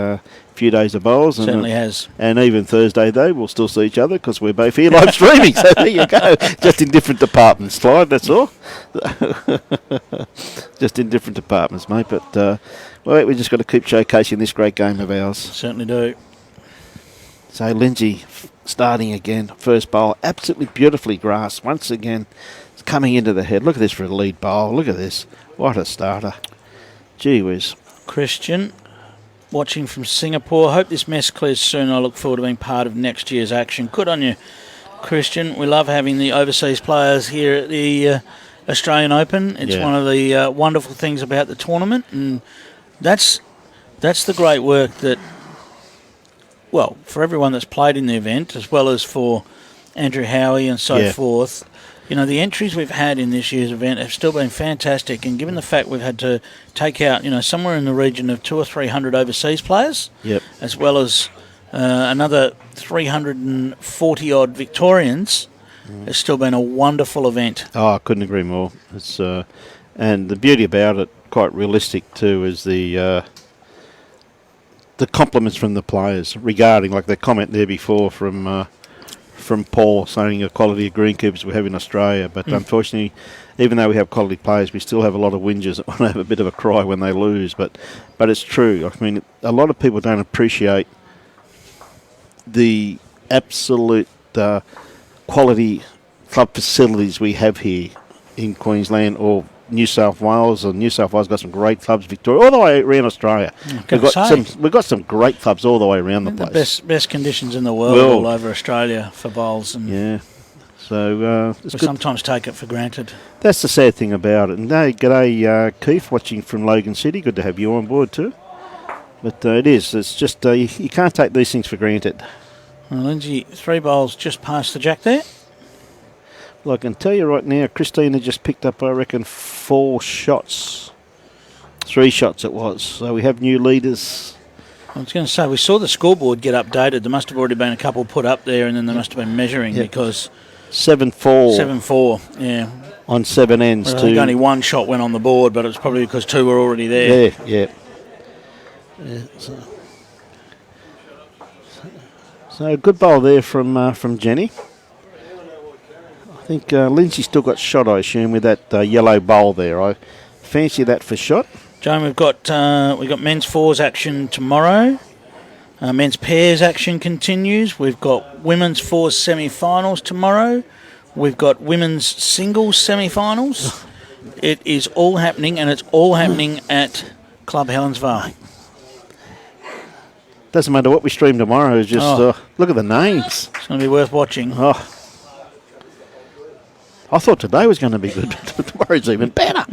few days of bowls. Certainly has. And even Thursday, though, we'll still see each other because we're both here live streaming. So there you go. Just in different departments, Clyde, that's all. Just in different departments, mate. But we just got to keep showcasing this great game of ours. Certainly do. So Lynsy starting again. First bowl, absolutely beautifully grassed. Once again, it's coming into the head. Look at this for a lead bowl. Look at this. What a starter. Gee whiz. Christian, watching from Singapore. Hope this mess clears soon. I look forward to being part of next year's action. Good on you, Christian. We love having the overseas players here at the Australian Open. It's one of the wonderful things about the tournament, and that's the great work that, well, for everyone that's played in the event, as well as for Andrew Howie and so forth. You know, the entries we've had in this year's event have still been fantastic, and given the fact we've had to take out, somewhere in the region of 200 or 300 overseas players, as well as another 340-odd Victorians, it's still been a wonderful event. Oh, I couldn't agree more. It's and the beauty about it, quite realistic too, is the compliments from the players regarding, like the comment there before from Paul saying the quality of greenkeepers we have in Australia. But unfortunately, even though we have quality players, we still have a lot of whingers that want to have a bit of a cry when they lose. But it's true. I mean, a lot of people don't appreciate the absolute quality club facilities we have here in Queensland or New South Wales. And New South Wales got some great clubs, Victoria, all the way around Australia. We've got some great clubs all the way around the place. Best conditions in the world all over Australia for bowls. And so we sometimes take it for granted. That's the sad thing about it. And g'day, Keith, watching from Logan City. Good to have you on board too. But it is. It's just you can't take these things for granted. Well, Lynsy, 3 bowls just past the jack there. Well, I can tell you right now, Christina just picked up, I reckon, 4 shots. 3 shots it was. So we have new leaders. I was going to say, we saw the scoreboard get updated. There must have already been a couple put up there, and then they must have been measuring because 7-4. 7-4, yeah. On 7 ends. Well, I think only 1 shot went on the board, but it was probably because 2 were already there. Yeah. So a good bowl there from Jenny. I think Lynsy still got shot, I assume, with that yellow bowl there. I fancy that for shot. Joan, we've got men's fours action tomorrow. Men's pairs action continues. We've got women's fours semi-finals tomorrow. We've got women's singles semi-finals. It is all happening, and it's all happening at Club Helensvale. Doesn't matter what we stream tomorrow. It's just look at the names. It's going to be worth watching. Oh, I thought today was going to be good, but tomorrow's even better.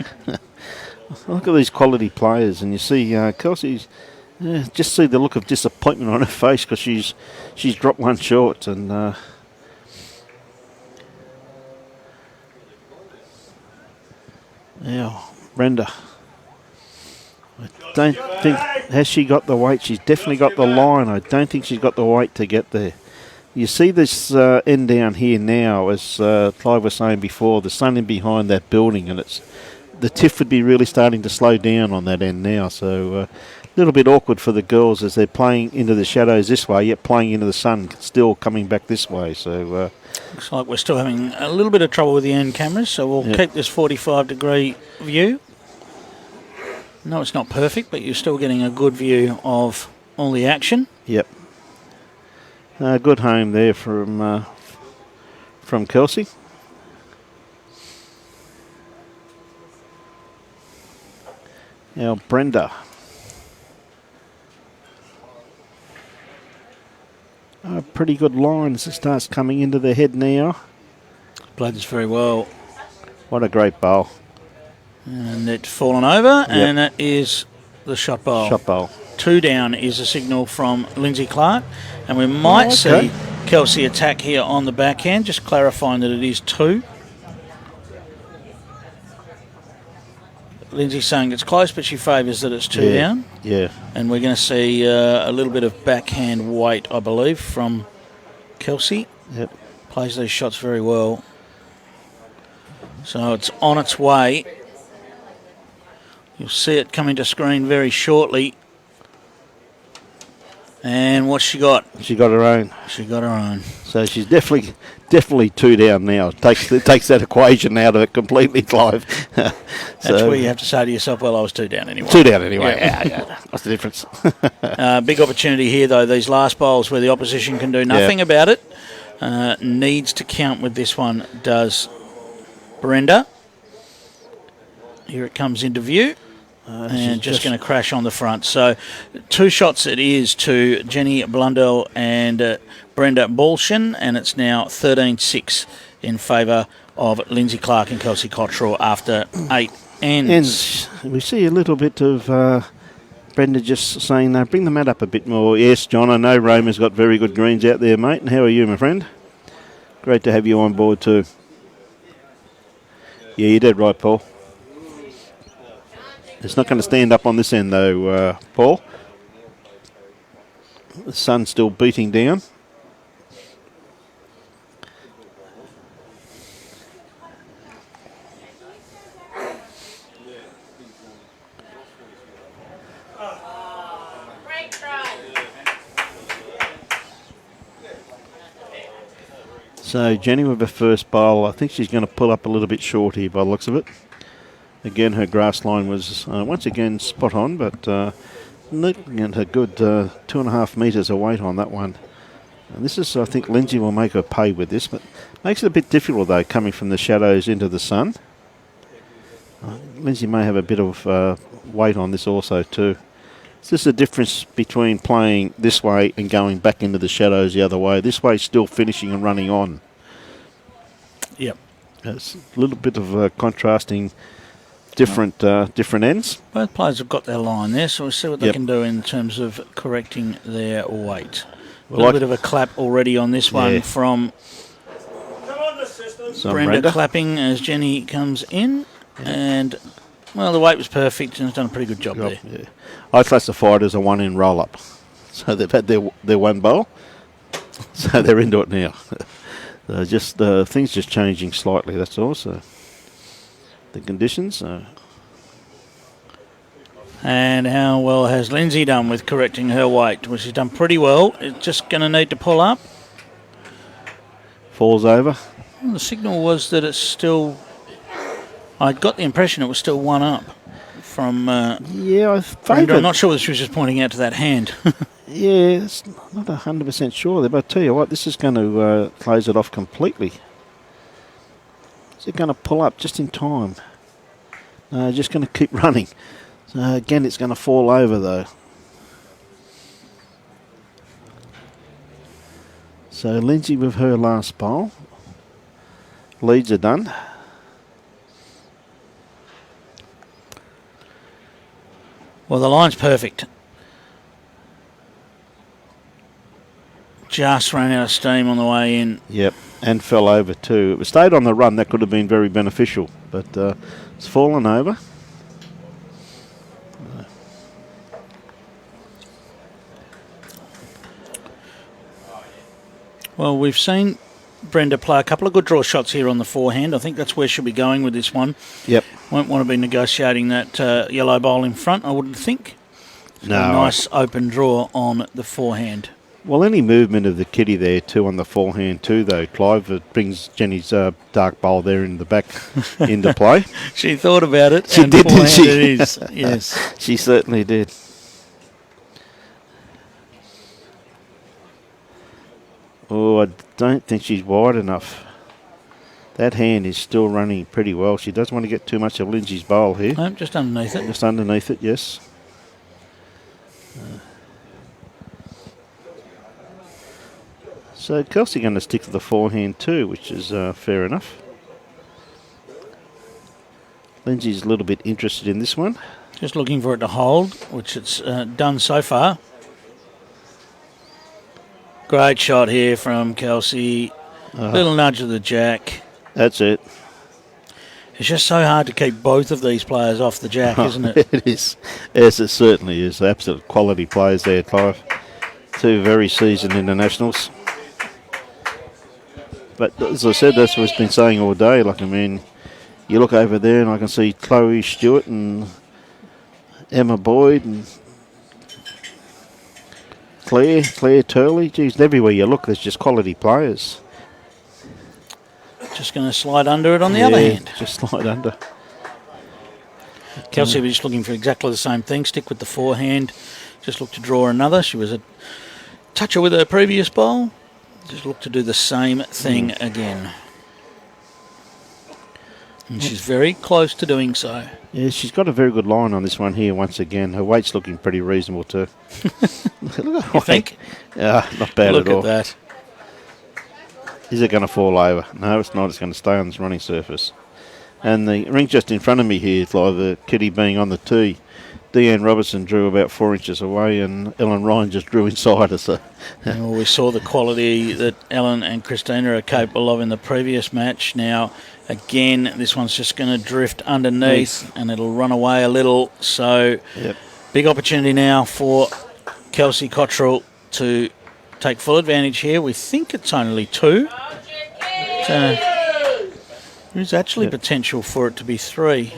Look at these quality players, and you see Kelsey's. Just see the look of disappointment on her face because she's dropped 1 short, and Brenda. I don't think, has she got the weight? She's definitely got the line. I don't think she's got the weight to get there. You see this end down here now, as Clive was saying before, the sun in behind that building, and the tiff would be really starting to slow down on that end now. So a little bit awkward for the girls as they're playing into the shadows this way, yet playing into the sun, still coming back this way. So looks like we're still having a little bit of trouble with the end cameras, so we'll keep this 45-degree view. No, it's not perfect, but you're still getting a good view of all the action. Yep. Good home there from Kelsey. Now Brenda. A pretty good line as it starts coming into the head now. Played this very well. What a great bowl. And it's fallen over, and that is the shot bowl. Shot bowl. 2 down is a signal from Lynsy Clrke, and we might see Kelsey attack here on the backhand, just clarifying that it is 2. Lynsy's saying it's close, but she favours that it's 2 down. Yeah. And we're going to see a little bit of backhand weight, I believe, from Kelsey. Yep. Plays these shots very well. So it's on its way. You'll see it coming to screen very shortly. And what's she got? She got her own. She got her own. So she's definitely 2 down now. Takes that equation out of it completely, Clive. That's where you have to say to yourself, well, I was 2 down anyway. 2 down anyway. Yeah. What's the difference? Big opportunity here, though. These last bowls where the opposition can do nothing about it. Needs to count with this one, does Brenda. Here it comes into view. And just going to crash on the front. So 2 shots it is to Jenny Blundell and Brenda Balchin, and it's now 13-6 in favour of Lynsy Clrke and Kelsey Cottrell after 8 ends. We see a little bit of Brenda just saying, bring the mat up a bit more. Yes, John, I know Romer's got very good greens out there, mate. And how are you, my friend? Great to have you on board too. Yeah, you did right, Paul. It's not going to stand up on this end, though, Paul. The sun's still beating down. So Jenny with her first bowl, I think she's going to pull up a little bit short here by the looks of it. Again, her grass line was once again spot on, but looking at her good 2.5 metres of weight on that one. And this is, I think, Lynsy will make her pay with this, but makes it a bit difficult, though, coming from the shadows into the sun. Lynsy may have a bit of weight on this also, too. It's just the difference between playing this way and going back into the shadows the other way. This way, still finishing and running on. Yep. It's a little bit of contrasting different ends. Both players have got their line there, so we'll see what they can do in terms of correcting their weight. A little bit of a clap already on this one from So Brenda clapping as Jenny comes in. And, well, the weight was perfect and has done a pretty good job there. Yeah. I classify it as a 1-in roll-up. So they've had their one bowl, so they're into it now. Just things just changing slightly, that's all. So the conditions. And how well has Lynsy done with correcting her weight? Well, she's done pretty well. It's just going to need to pull up. Falls over. Well, the signal was that it's still... I got the impression it was still one up from Yeah, I Brenda. I'm favour. not sure whether she was just pointing out to that hand. Yeah, it's not 100% sure there, but I tell you what, this is going to close it off completely. Is it going to pull up just in time? No, just going to keep running. So again, it's going to fall over though. So Lynsy with her last bowl. Leads are done. Well, the line's perfect. Just ran out of steam on the way in. Yep, and fell over too. If it stayed on the run, that could have been very beneficial, but it's fallen over. Well, we've seen Brenda play a couple of good draw shots here on the forehand. I think that's where she'll be going with this one. Yep. Won't want to be negotiating that yellow bowl in front, I wouldn't think. No. A nice open draw on the forehand. Well, any movement of the kitty there too on the forehand too, though, Clive, it brings Jenny's dark bowl there in the back into play. She thought about it. She and did, didn't she? It is, yes. She certainly did. Oh, I don't think she's wide enough. That hand is still running pretty well. She doesn't want to get too much of Lynsy's bowl here. No, just underneath it. Just underneath it, yes. So Kelsey going to stick to the forehand too, which is fair enough. Lynsy's a little bit interested in this one. Just looking for it to hold, which it's done so far. Great shot here from Kelsey. Little nudge of the jack. That's it. It's just so hard to keep both of these players off the jack, isn't it? It is. Yes, it certainly is. Absolute quality players there, Clive. Two very seasoned internationals. But as I said, that's what we've been saying all day. Like, I mean, you look over there and I can see Chloe Stewart and Emma Boyd and Claire Turley. Geez, everywhere you look, there's just quality players. Just going to slide under it on the other hand. Just slide under. Kelsey was just looking for exactly the same thing. Stick with the forehand. Just look to draw another. She was a toucher with her previous bowl. Just look to do the same thing again. And she's very close to doing so. Yeah, she's got a very good line on this one here once again. Her weight's looking pretty reasonable too. Look at You think? Yeah, not bad Look at all. at that. Is it going to fall over? No, it's not. It's going to stay on this running surface. And the ring just in front of me here, like the kitty being on the tee. Deanne Robertson drew about 4 inches away and Ellen Ryan just drew inside us. Well, we saw the quality that Ellen and Christina are capable of in the previous match. Now, again, this one's just going to drift underneath and it'll run away a little. So, big opportunity now for Kelsey Cottrell to take full advantage here. We think it's only 2. There's actually potential for it to be 3.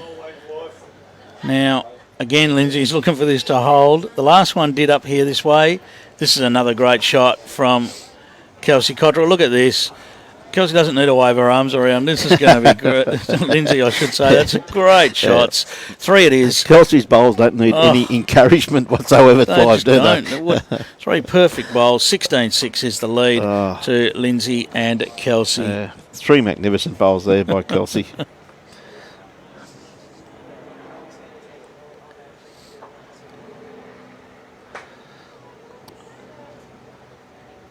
Now, again, Lynsy's looking for this to hold. The last one did up here this way. This is another great shot from Kelsey Cottrell. Look at this. Kelsey doesn't need to wave her arms around. This is going to be great. Lyndsy, I should say. That's a great shot. 3 it is. Kelsey's bowls don't need any encouragement whatsoever, Clive, do they? 3 perfect bowls. 16-6 is the lead to Lynsy and Kelsey. 3 magnificent bowls there by Kelsey.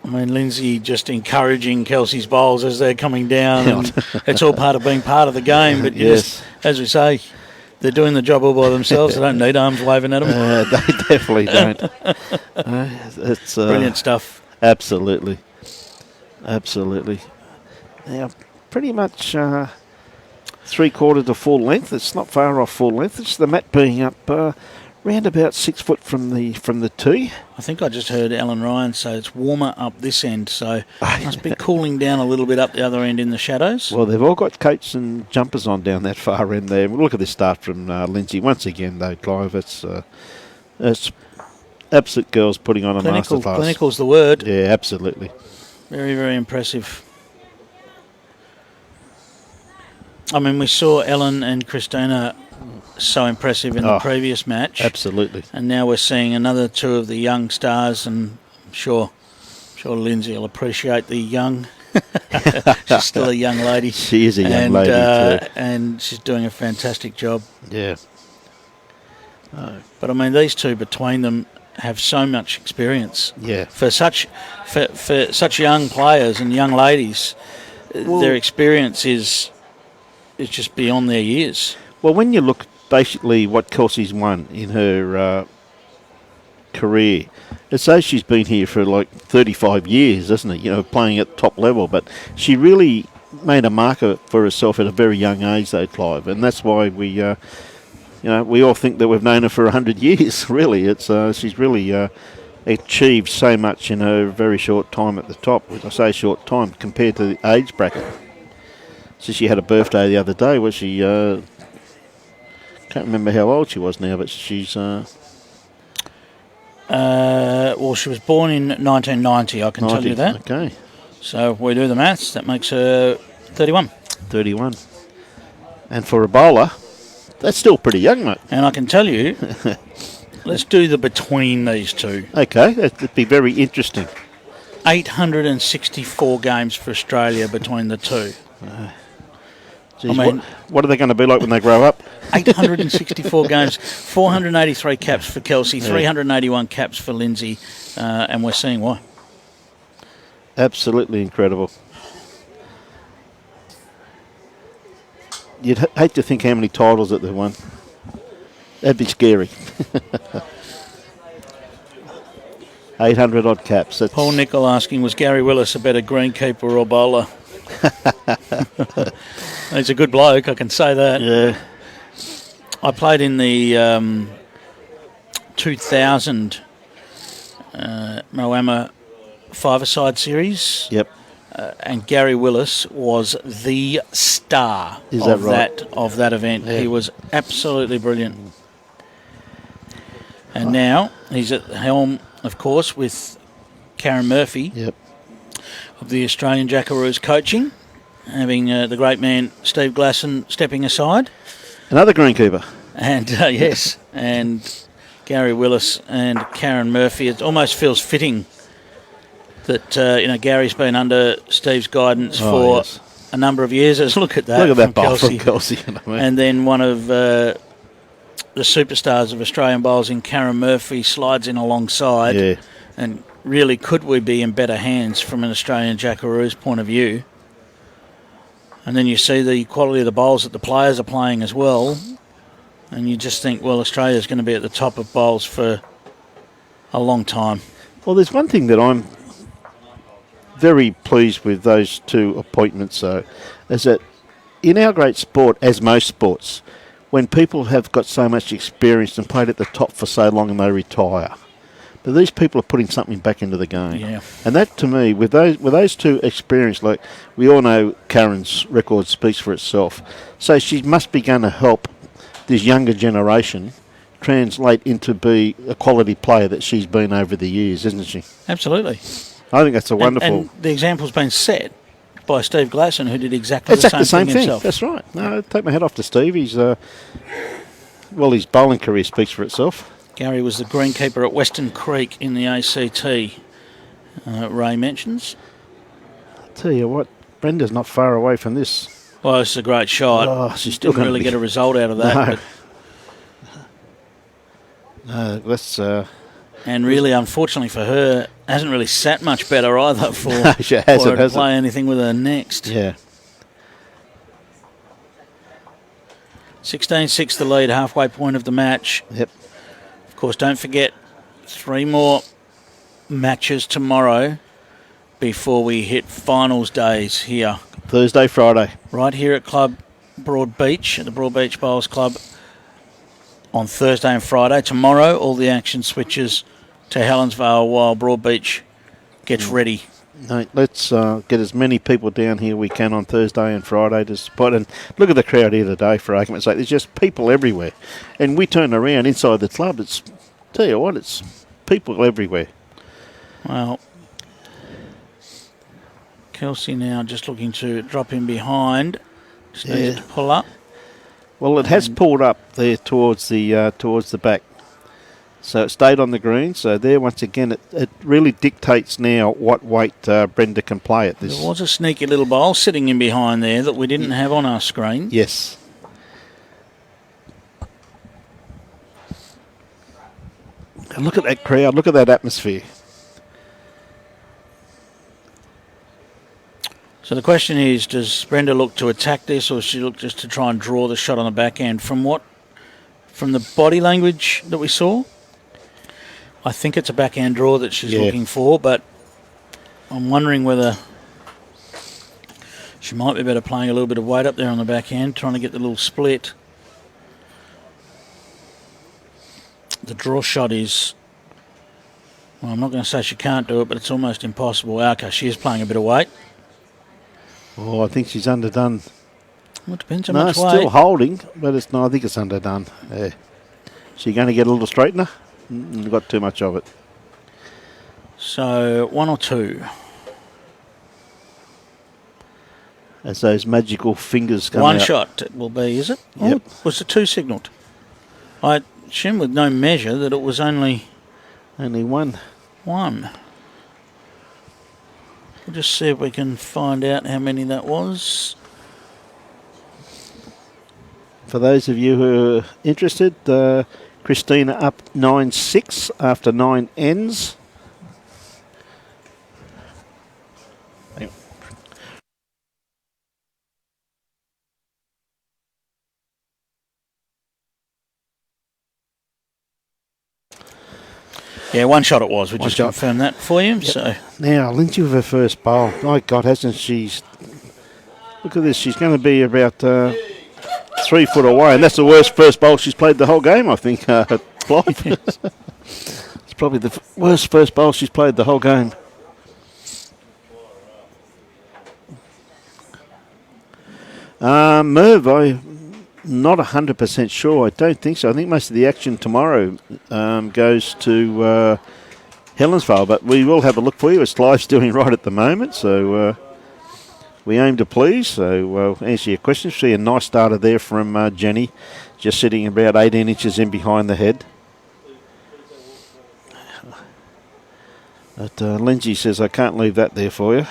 I mean, Lynsy just encouraging Kelsey's bowls as they're coming down. And it's all part of being part of the game. But just, as we say, they're doing the job all by themselves. They don't need arms waving at them. They definitely don't. It's brilliant stuff. Absolutely. Now, pretty much 3/4 to full length. It's not far off full length. It's the mat being up round about 6 foot from the tee. I think I just heard Alan Ryan say it's warmer up this end, so it must be cooling down a little bit up the other end in the shadows. Well, they've all got coats and jumpers on down that far end there. Look at this start from Lynsy. Once again, though, Clive, it's absolute girls putting on a masterclass. Clinical's the word. Yeah, absolutely. Very, very impressive. I mean, we saw Ellen and Christina so impressive in the previous match. Absolutely. And now we're seeing another two of the young stars, and I'm sure Lynsy will appreciate the young. She's still a young lady. She is a young lady too. And she's doing a fantastic job. Yeah. But I mean, these two between them have so much experience. Yeah. For such young players and young ladies, their experience is just beyond their years. Well, when you look basically what Kelsey's won in her career, it's though she's been here for like 35 years, isn't it? You know, playing at top level. But she really made a marker for herself at a very young age, though, Clive, and that's why we all think that we've known her for 100 years. Really, it's she's really achieved so much in a very short time at the top. When I say short time compared to the age bracket. So she had a birthday the other day. Was she? Can't remember how old she was now, but she's. Well, she was born in 1990. I can tell you that. Okay. So we do the maths. That makes her 31. 31. And for a bowler, that's still pretty young, mate. And I can tell you, let's do the between these two. Okay, that'd be very interesting. 864 games for Australia between the two. Geez, I mean, what are they going to be like when they grow up? 864 games, 483 caps for Kelsey, 381 caps for Lynsy, and we're seeing why. Absolutely incredible. You'd hate to think how many titles that they've won. That'd be scary. 800 odd caps. That's Paul Nicol asking, was Gary Willis a better greenkeeper or bowler? He's a good bloke, I can say that. Yeah. I played in the 2000 Moama five-a-side series. Yep. And Gary Willis was the star of that event. Yeah. He was absolutely brilliant. And now he's at the helm, of course, with Karen Murphy of the Australian Jackaroos coaching, having the great man Steve Glasson stepping aside. Another greenkeeper. And, yes, and Gary Willis and Karen Murphy. It almost feels fitting that, Gary's been under Steve's guidance for a number of years. Look at that bowl from Kelsey. And then one of the superstars of Australian bowls in Karen Murphy slides in alongside. Yeah. And really, could we be in better hands from an Australian Jackaroos point of view? And then you see the quality of the bowls that the players are playing as well. And you just think, well, Australia's going to be at the top of bowls for a long time. Well, there's one thing that I'm very pleased with those two appointments, though, is that in our great sport, as most sports, when people have got so much experience and played at the top for so long and they retire, but these people are putting something back into the game. Yeah. And that, to me, with those two experience, like we all know Karen's record speaks for itself, so she must be going to help this younger generation translate into be a quality player that she's been over the years, isn't she? Absolutely. I think that's a wonderful... And the example's been set by Steve Glasson, who did exactly the same thing himself. That's right. No, take my hat off to Steve. He's his bowling career speaks for itself. Gary was the greenkeeper at Western Creek in the ACT, Ray mentions. I'll tell you what, Brenda's not far away from this. Well, it's a great shot. Oh, she's still didn't really get a result out of that. No, that's... and really, unfortunately for her, hasn't really sat much better either for, she hasn't, for her to play anything with her next. Yeah. 16-6 the lead, halfway point of the match. Yep. Of course, don't forget, 3 more matches tomorrow before we hit finals days here Thursday, Friday. Right here at Club Broad Beach, at the Broad Beach Bowls Club on Thursday and Friday. Tomorrow, all the action switches to Helensvale while Broad Beach gets ready. No, let's get as many people down here we can on Thursday and Friday to support. And look at the crowd here today, for argument's sake. There's just people everywhere. And we turn around inside the club, tell you what, it's people everywhere. Well, Kelsey now just looking to drop in behind. Just needs to pull up. Well, it has pulled up there towards the back. So it stayed on the green. So there, once again, it really dictates now what weight Brenda can play at this. There was a sneaky little bowl sitting in behind there that we didn't have on our screen. Yes. And look at that crowd. Look at that atmosphere. So the question is, does Brenda look to attack this, or does she look just to try and draw the shot on the backhand? From the body language that we saw, I think it's a backhand draw that she's looking for, but I'm wondering whether she might be better playing a little bit of weight up there on the backhand, trying to get the little split. The draw shot is, well, I'm not going to say she can't do it, but it's almost impossible. Okay, she is playing a bit of weight. Oh, I think she's underdone. Well, it depends how much weight. Still holding, but I think it's underdone. Yeah. She going to get a little straightener? Got too much of it. So, 1 or 2? As those magical fingers come out. One shot it will be, is it? Yep. Oh, was the 2 signalled? I assume with no measure that it was only one. We'll just see if we can find out how many that was. For those of you who are interested, Christina up 9-6 after 9 ends. Yeah, one shot it was. We just confirmed that for you. Yep. So now, Lynsy with her first bowl. My God, hasn't she? Look at this. She's going to be about 3 foot away, and that's the worst first bowl she's played the whole game, I think, Clive. It's probably the worst first bowl she's played the whole game. Merv, I'm not 100% sure. I don't think so. I think most of the action tomorrow goes to Helensvale, but we will have a look for you. It's live doing right at the moment, so we aim to please. So we'll answer your questions. See a nice starter there from Jenny, just sitting about 18 inches in behind the head. But Lynsy says, I can't leave that there for you.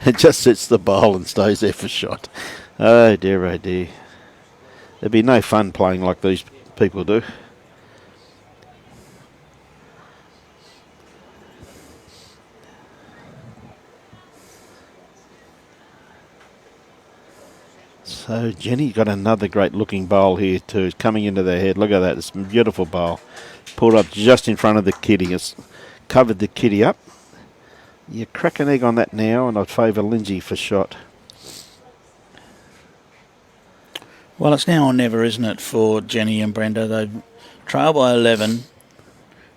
It just sits the bowl and stays there for shot. Oh dear, oh dear. There'd be no fun playing like these people do. So Jenny got another great looking bowl here too. It's coming into their head. Look at that. It's a beautiful bowl. Pulled up just in front of the kitty. It's covered the kitty up. You crack an egg on that now, and I'd favour Lynsy for shot. Well, it's now or never, isn't it, for Jenny and Brenda? They trail by 11.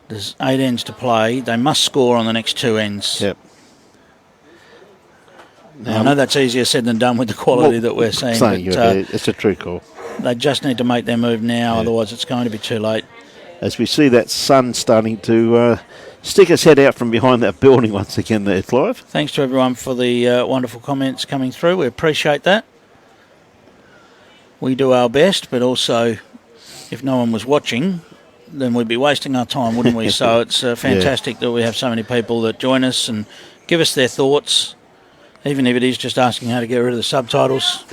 There's 8 ends to play. They must score on the next 2 ends. Yep. Now, I know that's easier said than done with the quality that we're seeing. It's a true call. They just need to make their move now, otherwise it's going to be too late. As we see that sun starting to stick his head out from behind that building once again there, Clive. Thanks to everyone for the wonderful comments coming through. We appreciate that. We do our best, but also if no one was watching, then we'd be wasting our time, wouldn't we? So it's fantastic that we have so many people that join us and give us their thoughts, even if it is just asking how to get rid of the subtitles.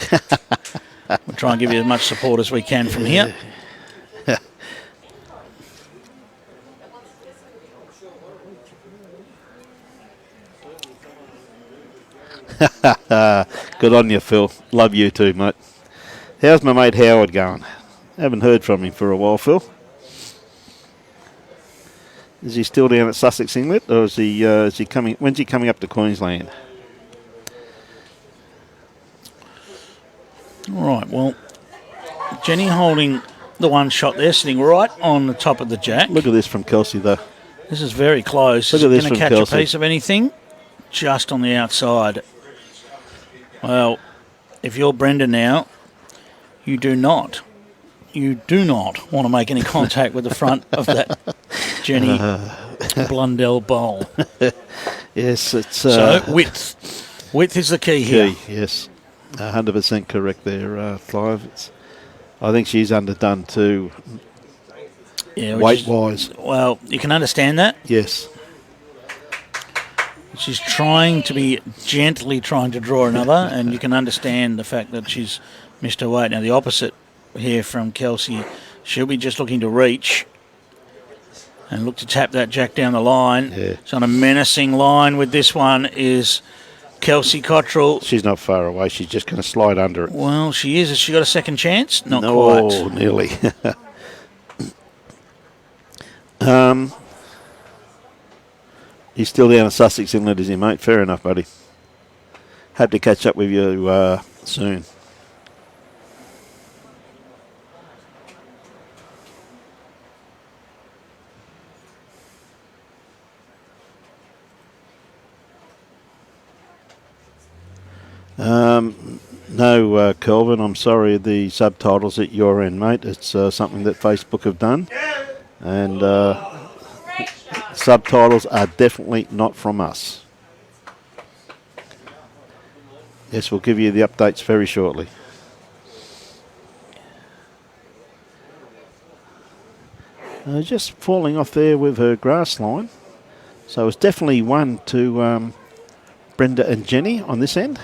We'll try and give you as much support as we can from here. Good on you, Phil. Love you too, mate. How's my mate Howard going? Haven't heard from him for a while, Phil. Is he still down at Sussex Inlet, or is he coming? When's he coming up to Queensland? All right, well, Jenny holding the one shot there, sitting right on the top of the jack. Look at this from Kelsey, though. This is very close. Look at this going to from catch Kelsey. a piece of anything? Just on the outside. Well, if you're Brenda now, you do not want to make any contact with the front of that Jenny Blundell bowl. Yes, it's... So, width. Width is the key here. Yes. 100% correct there, Clive. I think she's underdone too, weight-wise. Well, you can understand that. Yes. She's gently trying to draw another, and you can understand the fact that she's missed her weight. Now, the opposite here from Kelsey, she'll be just looking to reach and look to tap that jack down the line. Yeah. So on a menacing line with this one is Kelsey Cottrell. She's not far away. She's just going to slide under it. Well, she is. Has she got a second chance? Not quite. Oh, nearly. He's still down at Sussex Inlet, is he, mate? Fair enough, buddy. Hope to catch up with you soon. No, Kelvin, I'm sorry, the subtitles at your end, mate. It's something that Facebook have done. And subtitles are definitely not from us. Yes, we'll give you the updates very shortly. Just falling off there with her grass line. So it's definitely one to Brenda and Jenny on this end.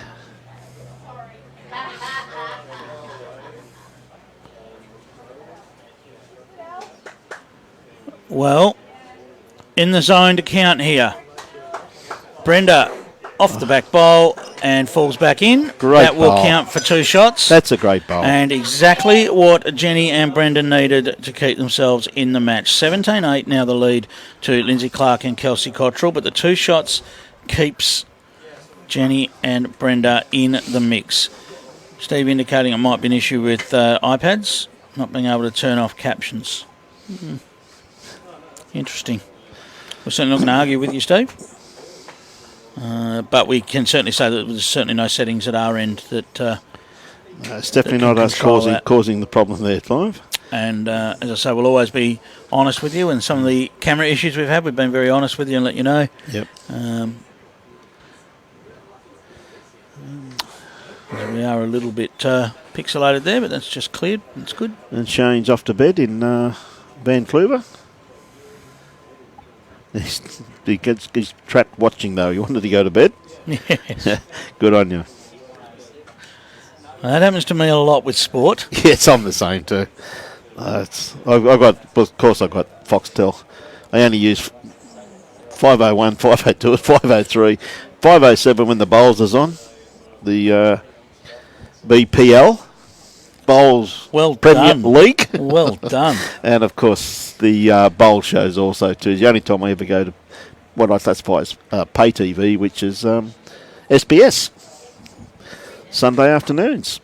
Well, in the zone to count here. Brenda off the back bowl and falls back in. Great that will bowl. count for 2 shots. That's a great bowl. And exactly what Jenny and Brenda needed to keep themselves in the match. 17-8 now the lead to Lynsy Clrke and Kelsey Cottrell, but the 2 shots keeps Jenny and Brenda in the mix. Steve indicating it might be an issue with iPads, not being able to turn off captions. Interesting. We're certainly not going to argue with you, Steve. But we can certainly say that there's certainly no settings at our end that... it's definitely not us causing the problem there, Clive. And as I say, we'll always be honest with you. And some of the camera issues we've had, we've been very honest with you and let you know. Yep. We are a little bit pixelated there, but that's just cleared. It's good. And Shane's off to bed in Vancouver. He's trapped watching, though. He wanted to go to bed. Yes. Good on you. That happens to me a lot with sport. Yes, I'm the same too. Of course, I've got Foxtel. I only use 501, 502, 503, 507 when the bowls is on. The BPL Bowls Premier League. Well done. And of course the bowl shows also too. It's the only time I ever go to what I classify as pay TV, which is SBS. Sunday afternoons.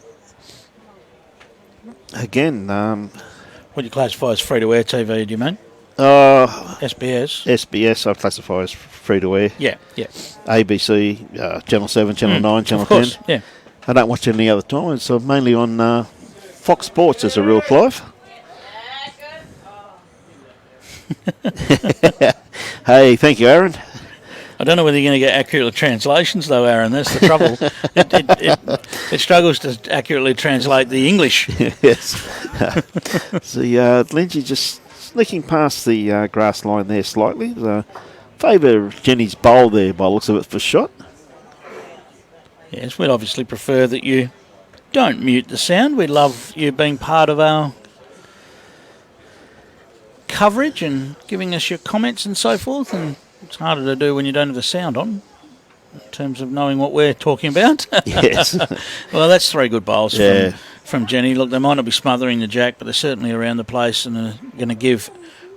Again, what do you classify as free-to-air TV, do you mean? SBS. SBS I classify as free-to-air. Yeah. ABC, Channel 7, Channel 9, Channel of course, 10. Yeah. I don't watch any other time. It's mainly on Fox Sports as a real Clive. Hey, thank you, Aaron. I don't know whether you're going to get accurate translations, though, Aaron. That's the trouble. It struggles to accurately translate the English. Yes. See, Lynsy just sneaking past the grass line there slightly. Favour Jenny's bowl there by the looks of it for shot. Yes, we'd obviously prefer that you don't mute the sound. We love you being part of our coverage and giving us your comments and so forth. And it's harder to do when you don't have the sound on, in terms of knowing what we're talking about. Yes. Well, that's 3 good bowls from Jenny. Look, they might not be smothering the jack, but they're certainly around the place and are going to give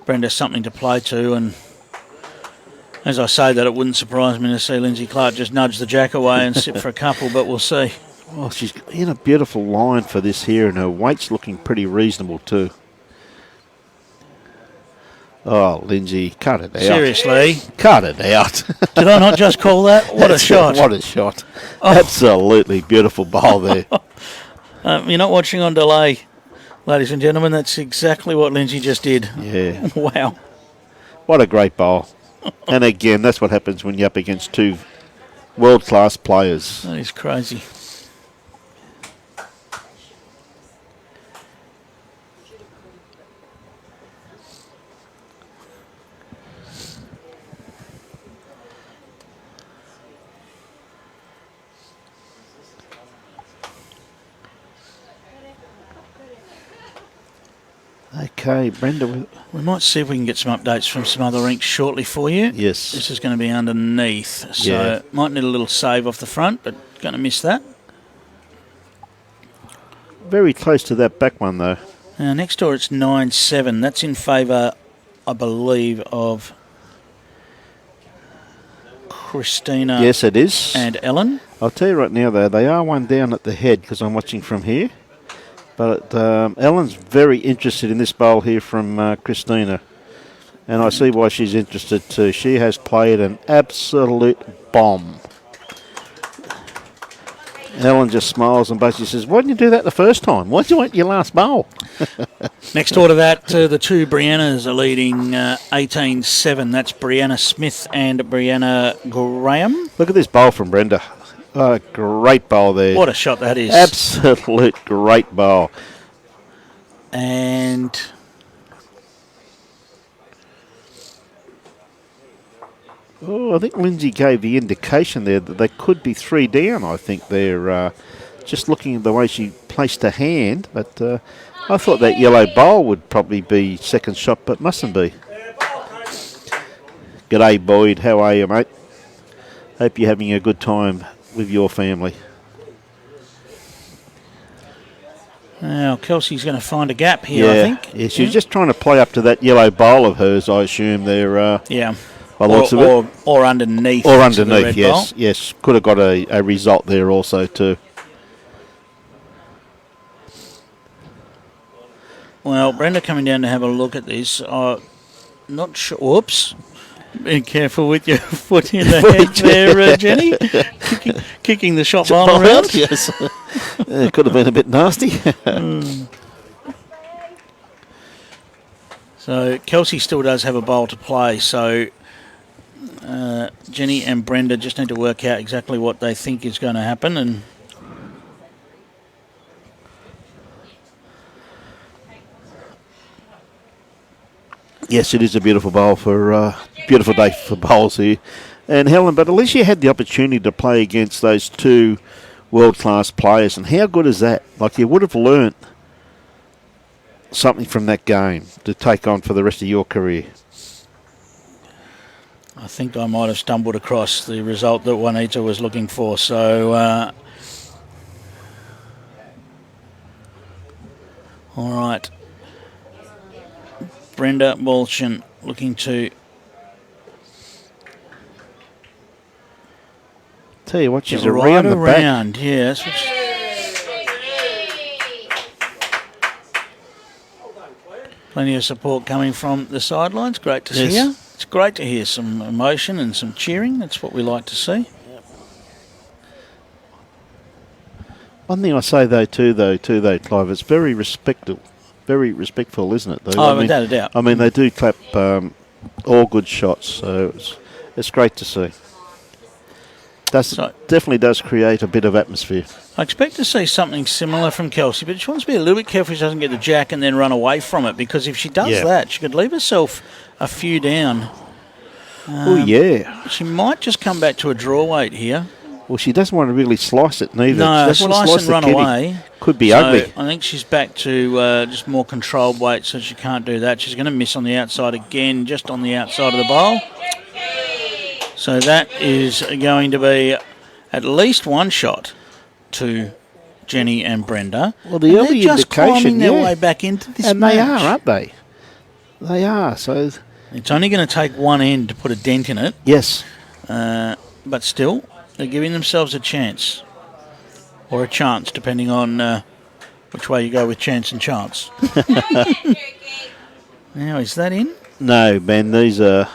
Brenda something to play to. And as I say that, it wouldn't surprise me to see Lynsy Clrke just nudge the jack away and sit for a couple, but we'll see. Well, she's in a beautiful line for this here, and her weight's looking pretty reasonable too. Oh, Lynsy, cut it out. Seriously. Cut it out. Did I not just call that? What a shot. What a shot. Oh. Absolutely beautiful bowl there. You're not watching on delay, ladies and gentlemen. That's exactly what Lynsy just did. Yeah. Wow. What a great bowl. And again, that's what happens when you're up against two world-class players. That is crazy. Okay, Brenda. We might see if we can get some updates from some other rinks shortly for you. Yes. This is going to be underneath, so might need a little save off the front, but going to miss that. Very close to that back one, though. Next door it's 9-7. That's in favour, I believe, of Christina. Yes, it is. And Ellen. I'll tell you right now, though, they are one down at the head because I'm watching from here. But Ellen's very interested in this bowl here from Christina. And I see why she's interested too. She has played an absolute bomb. Ellen just smiles and basically says, why didn't you do that the first time? Why did you wait your last bowl? Next door to that, the two Briannas are leading 18-7. That's Brianna Smith and Brianna Graham. Look at this bowl from Brenda. Oh, great bowl there. What a shot that is. Absolute great bowl. And I think Lynsy gave the indication there that they could be 3 down, I think. They're just looking at the way she placed her hand. But I thought that yellow bowl would probably be second shot, but mustn't be. G'day, Boyd. How are you, mate? Hope you're having a good time with your family. Now Kelsey's going to find a gap here, I think. Yeah, she's just trying to play up to that yellow bowl of hers, I assume. They're by the looks of it. Or underneath. Or underneath, yes. Bowl. Yes, could have got a result there also too. Well, Brenda coming down to have a look at this. Not sure. Whoops. Be careful with your foot in the head there, Jenny. Kicking the shot ball around. Yes. It could have been a bit nasty. So Kelsey still does have a bowl to play. So Jenny and Brenda just need to work out exactly what they think is going to happen. And yes, it is a beautiful bowl for beautiful day for bowls here. And Helen, but at least you had the opportunity to play against those two world-class players. And how good is that? Like, you would have learnt something from that game to take on for the rest of your career. I think I might have stumbled across the result that Juanita was looking for. So, all right. Brenda Balchin looking to... Tell you what, she's right around the around. back. Yeah, that's what plenty of support coming from the sidelines. Great to see you. It's great to hear some emotion and some cheering. That's what we like to see. One thing I say though, Clive, it's very respectful, isn't it? Though? Oh, without a doubt. I mean, they do clap all good shots, so it's great to see. Definitely does create a bit of atmosphere. I expect to see something similar from Kelsey, but she wants to be a little bit careful she doesn't get the jack and then run away from it, because if she does that, she could leave herself a few down. She might just come back to a draw weight here. Well, she doesn't want to really slice it neither. No, slice and run away. Could be ugly. I think she's back to just more controlled weight, so she can't do that. She's going to miss on the outside again, just on the outside of the bowl. So that is going to be at least one shot to Jenny and Brenda. Well, the early they're just indication, climbing their way back into this match. And they are, aren't they? They are. So it's only going to take one end to put a dent in it. Yes. But still, they're giving themselves a chance. or a chance, depending on which way you go with chance and chance. Now, is that in? No, Ben. These are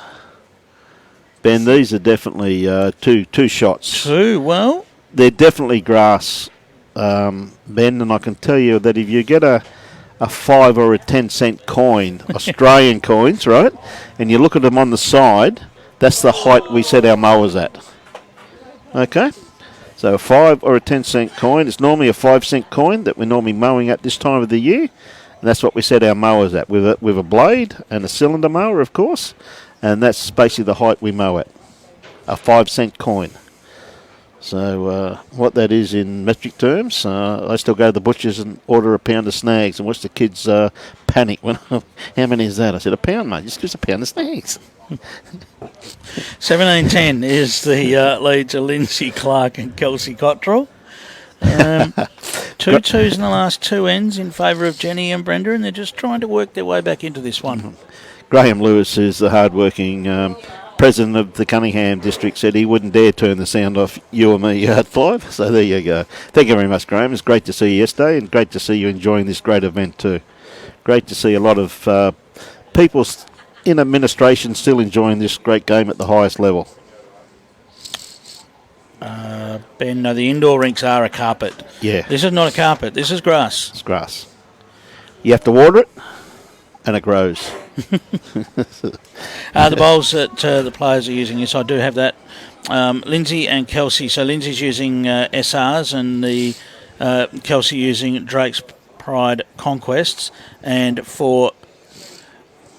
definitely two shots. Two. Well, they're definitely grass, Ben. And I can tell you that if you get a 5 or a 10 cent coin, Australian coins, right, and you look at them on the side, that's the height we set our mowers at. Okay. So a 5 or a 10 cent coin, it's normally a 5 cent coin that we're normally mowing at this time of the year. And that's what we set our mowers at, with a blade and a cylinder mower, of course. And that's basically the height we mow at, a 5 cent coin. So what that is in metric terms, I still go to the butcher's and order a pound of snags and watch the kids panic when, how many is that? I said, a pound, mate, just give us a pound of snags. 17-10 is the lead to Lynsy, Clrke and Kelsey Cottrell. 2 twos in the last two ends in favour of Jenny and Brenda, and they're just trying to work their way back into this one. Graham Lewis, who's the hard-working president of the Cunningham district, said he wouldn't dare turn the sound off you or me at 5. So there you go. Thank you very much, Graham. It's great to see you yesterday, and great to see you enjoying this great event too. Great to see a lot of people in administration still enjoying this great game at the highest level. Ben, no, the indoor rinks are a carpet. Yeah. This is not a carpet. This is grass. It's grass. You have to water it, and it grows. The bowls that the players are using, yes, I do have that. Lynsy and Kelsey. So Lynsy's using SRs and the Kelsey using Drake's Pride Conquests. And for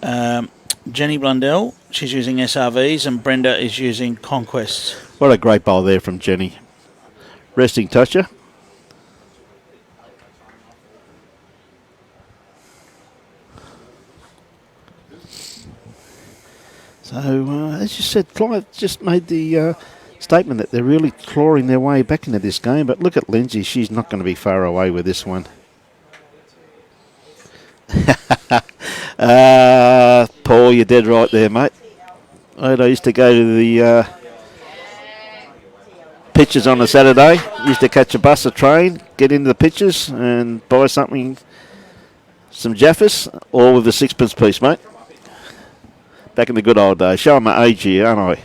Jenny Blundell, she's using SRVs, and Brenda is using Conquests. What a great bowl there from Jenny. Resting toucher. So, as you said, Clive just made the statement that they're really clawing their way back into this game. But look at Lynsy. She's not going to be far away with this one. Paul, you're dead right there, mate. I used to go to the pitches on a Saturday. Used to catch a bus, a train, get into the pitches and buy something, some Jaffas, all with a sixpence piece, mate. Back in the good old days. Showing my age here, aren't I?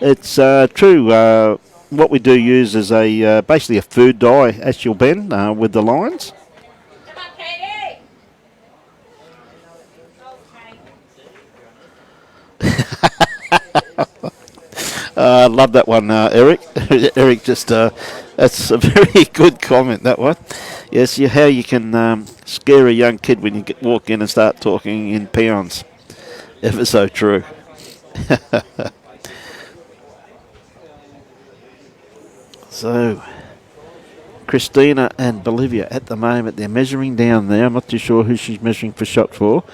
It's true. What we do use is a basically a food dye, as you'll bend with the lines. Come on, Katie. I love that one, Eric. Eric just, that's a very good comment, that one. Yes, how you can scare a young kid when you walk in and start talking in pounds. Ever so true. So, Christina and Bolivia at the moment, they're measuring down there. I'm not too sure who she's measuring for shot for,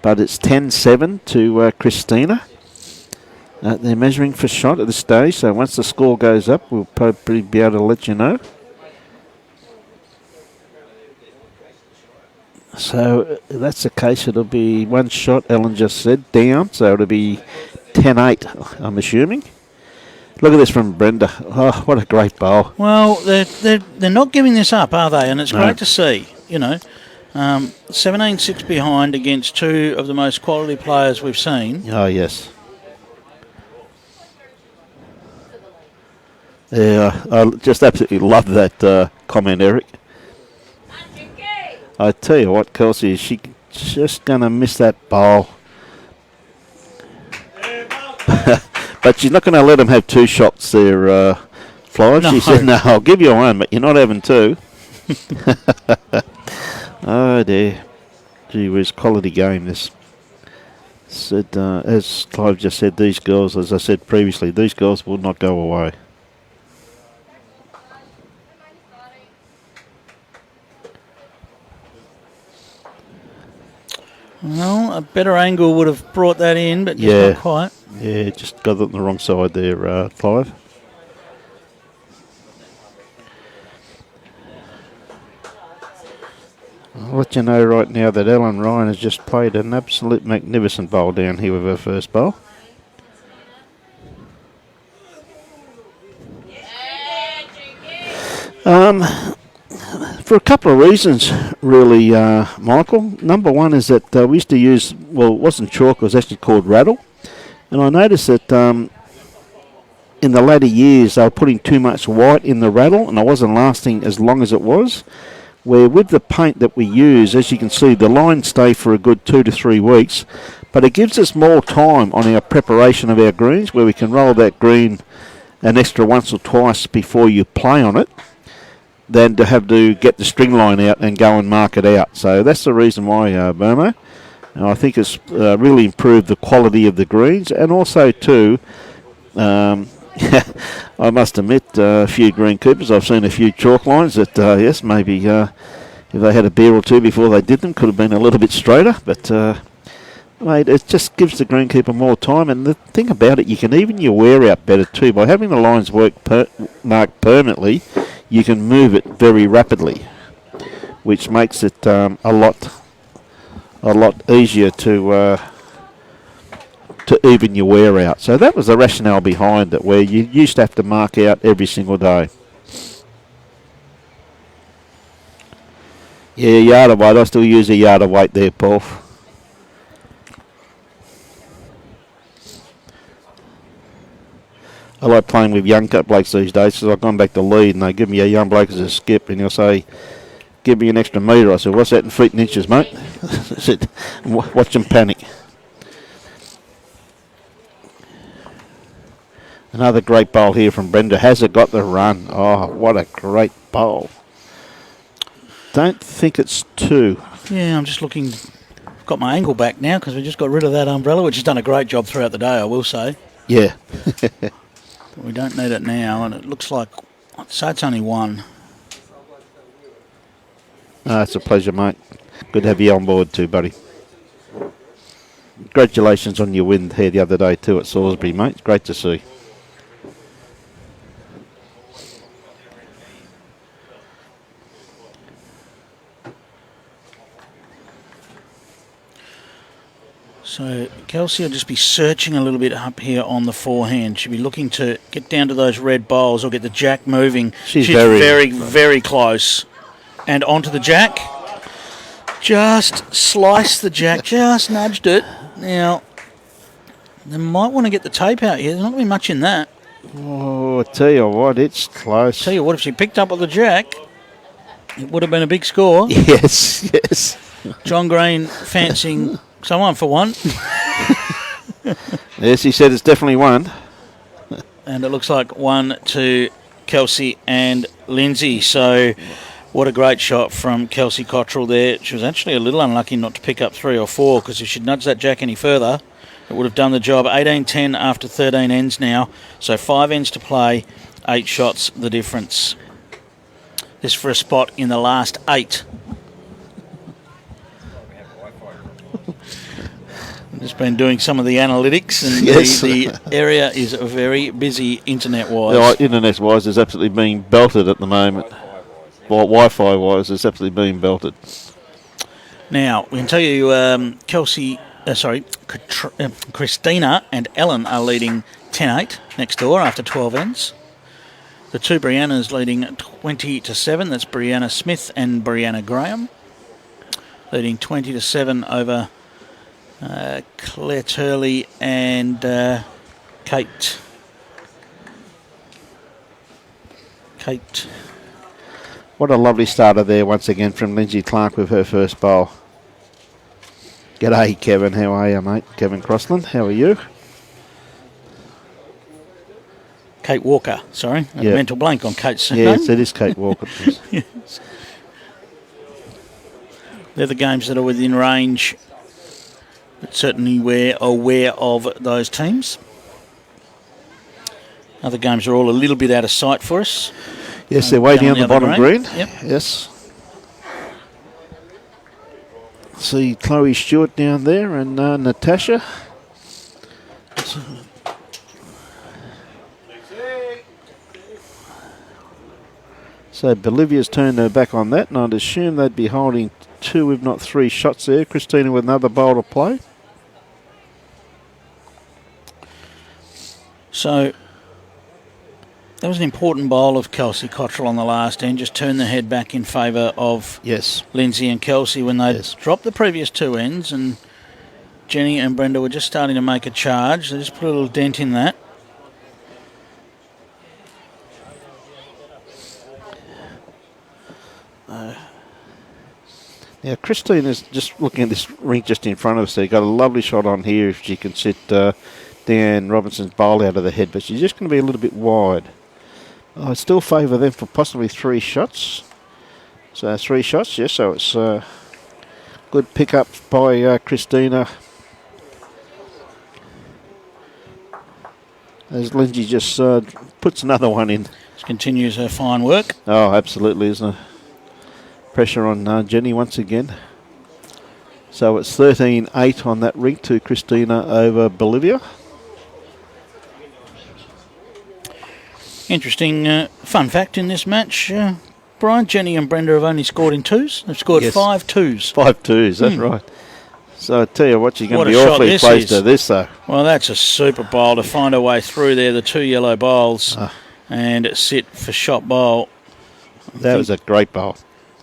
but it's 10-7 to Christina. They're measuring for shot at this stage, so once the score goes up, we'll probably be able to let you know. So that's the case. It'll be one shot, Ellen just said, down, so it'll be 10-8, I'm assuming. Look at this from Brenda. Oh, what a great bowl. Well, they're not giving this up, are they? And it's great to see, 17-6 behind against two of the most quality players we've seen. Oh, yes. Yeah, I just absolutely love that comment, Eric. I tell you what, Kelsey, is she just going to miss that bowl? But she's not going to let them have two shots there, Fly. No. She said, no, I'll give you one, but you're not having two. Oh, dear. Gee whiz, quality game, this. Said, as Clive just said, these girls, as I said previously, these girls will not go away. Well, a better angle would have brought that in, but just not quite. Yeah, just got it on the wrong side there, Clive. I'll let you know right now that Ellen Ryan has just played an absolute magnificent bowl down here with her first bowl. For a couple of reasons, really, Michael. Number one is that we used to use, well, it wasn't chalk, it was actually called rattle. And I noticed that in the latter years they were putting too much white in the rattle and it wasn't lasting as long as it was. Where with the paint that we use, as you can see, the lines stay for a good 2 to 3 weeks, but it gives us more time on our preparation of our greens, where we can roll that green an extra once or twice before you play on it, than to have to get the string line out and go and mark it out. So that's the reason why, Burmo. And I think it's really improved the quality of the greens, and also too, I must admit, a few greenkeepers, I've seen a few chalk lines that, yes, maybe if they had a beer or two before they did them, could have been a little bit straighter. But, mate, it just gives the greenkeeper more time. And the thing about it, you can even your wear out better too. By having the lines marked permanently, you can move it very rapidly, which makes it a lot easier to even your wear out. So that was the rationale behind it, where you used to have to mark out every single day. Yeah, yard of weight. I still use a yard of weight there, Paul. I like playing with young cut blokes these days because I've gone back to lead and they give me a young bloke as a skip and he'll say, give me an extra metre. I said, what's that in feet and inches, mate? I said, watch them panic. Another great bowl here from Brenda. Has it got the run? Oh, what a great bowl. Don't think it's 2. Yeah, I'm just looking. I've got my angle back now because we just got rid of that umbrella, which has done a great job throughout the day, I will say. Yeah. But we don't need it now, and it looks like, I'd say it's only 1. It's a pleasure, mate. Good to have you on board too, buddy. Congratulations on your win here the other day too at Salisbury, mate. It's great to see. So Kelsey will just be searching a little bit up here on the forehand. She'll be looking to get down to those red bowls or get the jack moving. She's very, very close. And onto the jack. Just sliced the jack, just nudged it. Now, they might want to get the tape out here. There's not going to be much in that. Oh, I tell you what, it's close. Tell you what, if she picked up with the jack, it would have been a big score. Yes, yes. John Green fancying someone for one. Yes, he said it's definitely 1. And it looks like 1 to Kelsey and Lynsy. So what a great shot from Kelsey Cottrell there. She was actually a little unlucky not to pick up 3 or 4 because if she'd nudged that jack any further, it would have done the job. 18-10 after 13 ends now. So 5 ends to play, 8 shots the difference. This for a spot in the last 8. I've just been doing some of the analytics, and yes. the area is very busy internet-wise. Yeah, internet-wise, is absolutely being belted at the moment. Well, Wi-Fi-wise, it's absolutely being belted. Now, we can tell you Christina and Ellen are leading 10-8 next door after 12 ends. The 2 Briannas leading 20-7. That's Brianna Smith and Brianna Graham. Leading 20-7 over Claire Turley and Kate. What a lovely starter there once again from Lynsy Clrke with her first bowl. G'day, Kevin. How are you, mate? Kevin Crossland, how are you? Kate Walker, sorry. I had a mental blank on Kate's name. Yes, it is Kate Walker. Yes. They're the games that are within range, but certainly we're aware of those teams. Other games are all a little bit out of sight for us. Yes, they're way down the bottom green. Yep. Yes. See Chloe Stewart down there and Natasha. So Bolivia's turned her back on that, and I'd assume they'd be holding 2, if not 3 shots there. Christina with another bowl to play. So that was an important bowl of Kelsey Cottrell on the last end. Just turned the head back in favour of Lynsy and Kelsey when they dropped the previous 2 ends, and Jenny and Brenda were just starting to make a charge. They just put a little dent in that. Now, Christine is just looking at this rink just in front of us there. Got a lovely shot on here if she can sit Dan Robinson's bowl out of the head, but she's just going to be a little bit wide. I still favour them for possibly 3 shots. So 3 shots, yes, so it's good pick-up by Christina. As Lynsy just puts another one in. Just continues her fine work. Oh, absolutely, isn't it? Pressure on Jenny once again. So it's 13-8 on that rink to Christina over Bolivia. Interesting fun fact in this match, Brian, Jenny and Brenda have only scored in 2s. They've scored 5 2s. 5 2s, that's right. So I tell you what, you're going to be What a shot awfully this close is. to this, though. Well, that's a super bowl to find her way through there, the 2 yellow bowls, and sit for shot bowl. That was a great bowl.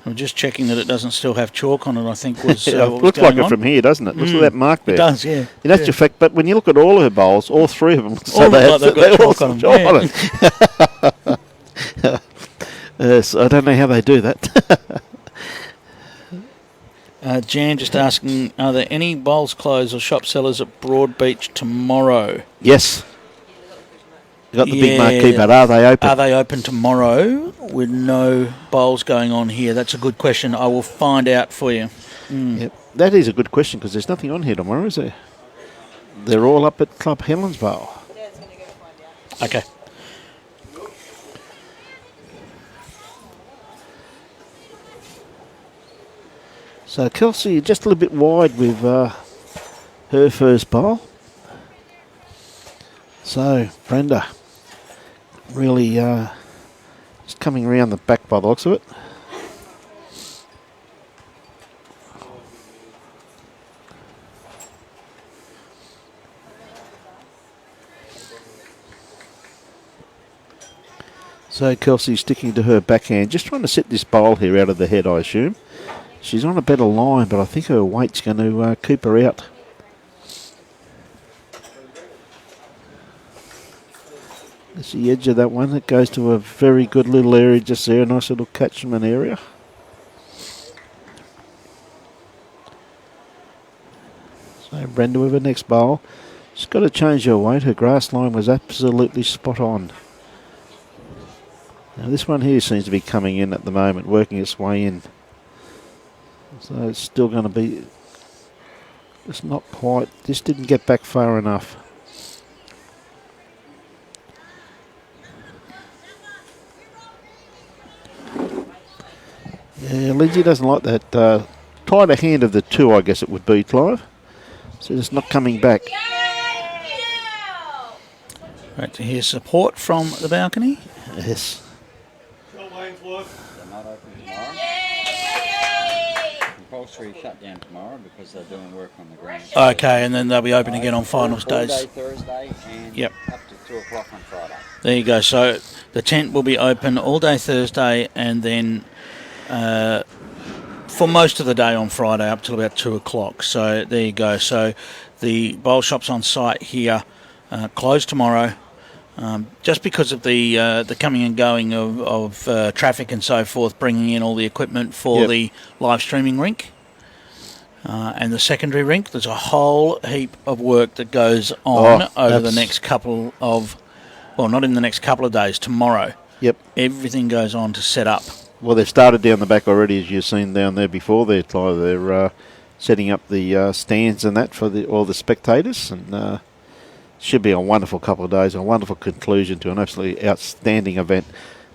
I'm just checking that it doesn't still have chalk on it, I think was what was looks like going it on. from here, doesn't it? Looks like that mark there. It does, yeah. In actual fact, but when you look at all her bowls, all 3 of them, All look like they've got chalk on them. Yes, I don't know how they do that. Jan just asking, are there any bowls closed or shop sellers at Broadbeach tomorrow? Yes. You got the big marquee, but are they open? Are they open tomorrow with no bowls going on here? That's a good question. I will find out for you. Yep. That is a good question because there's nothing on here tomorrow, is there? They're all up at Club Helen's Bowl. Okay. So Kelsey just a little bit wide with her first bowl. So Brenda really just coming around the back by the looks of it. So Kelsey sticking to her backhand, just trying to set this bowl here out of the head, I assume. She's on a better line, but I think her weight's going to keep her out. That's the edge of that one. It goes to a very good little area just there, a nice little catchment area. So Brenda with her next bowl. She's got to change her weight. Her grass line was absolutely spot on. Now this one here seems to be coming in at the moment, working its way in. So it's still going to be, it's not quite, just didn't get back far enough. Yeah, Lynsy doesn't like that tighter hand of the 2, I guess it would be, Clive. So it's not coming back. Great to hear support from the balcony. Yes. Compulsory shutdown tomorrow because they're doing work on the ground. Okay, and then they'll be open again on finals days. All day Thursday and up to 2 o'clock on Friday. There you go. So the tent will be open all day Thursday and then for most of the day on Friday up till about 2 o'clock. So there you go. So the bowl shops on site here closed tomorrow. Just because of the coming and going of traffic and so forth, bringing in all the equipment for the live streaming rink and the secondary rink, there's a whole heap of work that goes on over the next couple of, well, not in the next couple of days, tomorrow. Yep. Everything goes on to set up. Well, they've started down the back already, as you've seen down there before. They're setting up the stands and that for all the spectators, and should be a wonderful couple of days, a wonderful conclusion to an absolutely outstanding event.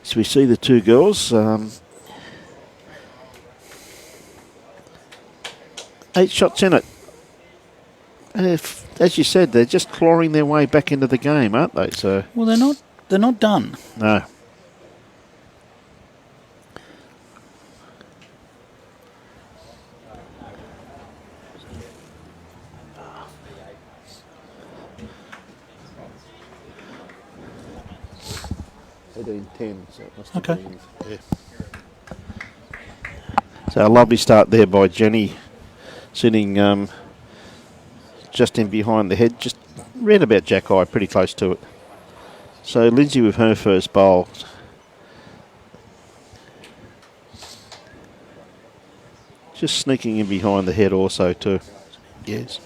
So we see the 2 girls. 8 shots in it. And as you said, they're just clawing their way back into the game, aren't they? So well, they're not done. No. 18-10. So it must have Okay. been, yeah. So a lovely start there by Jenny, sitting just in behind the head, just round about Jack Eye, pretty close to it. So Lynsy with her first bowl. Just sneaking in behind the head also too. Yes.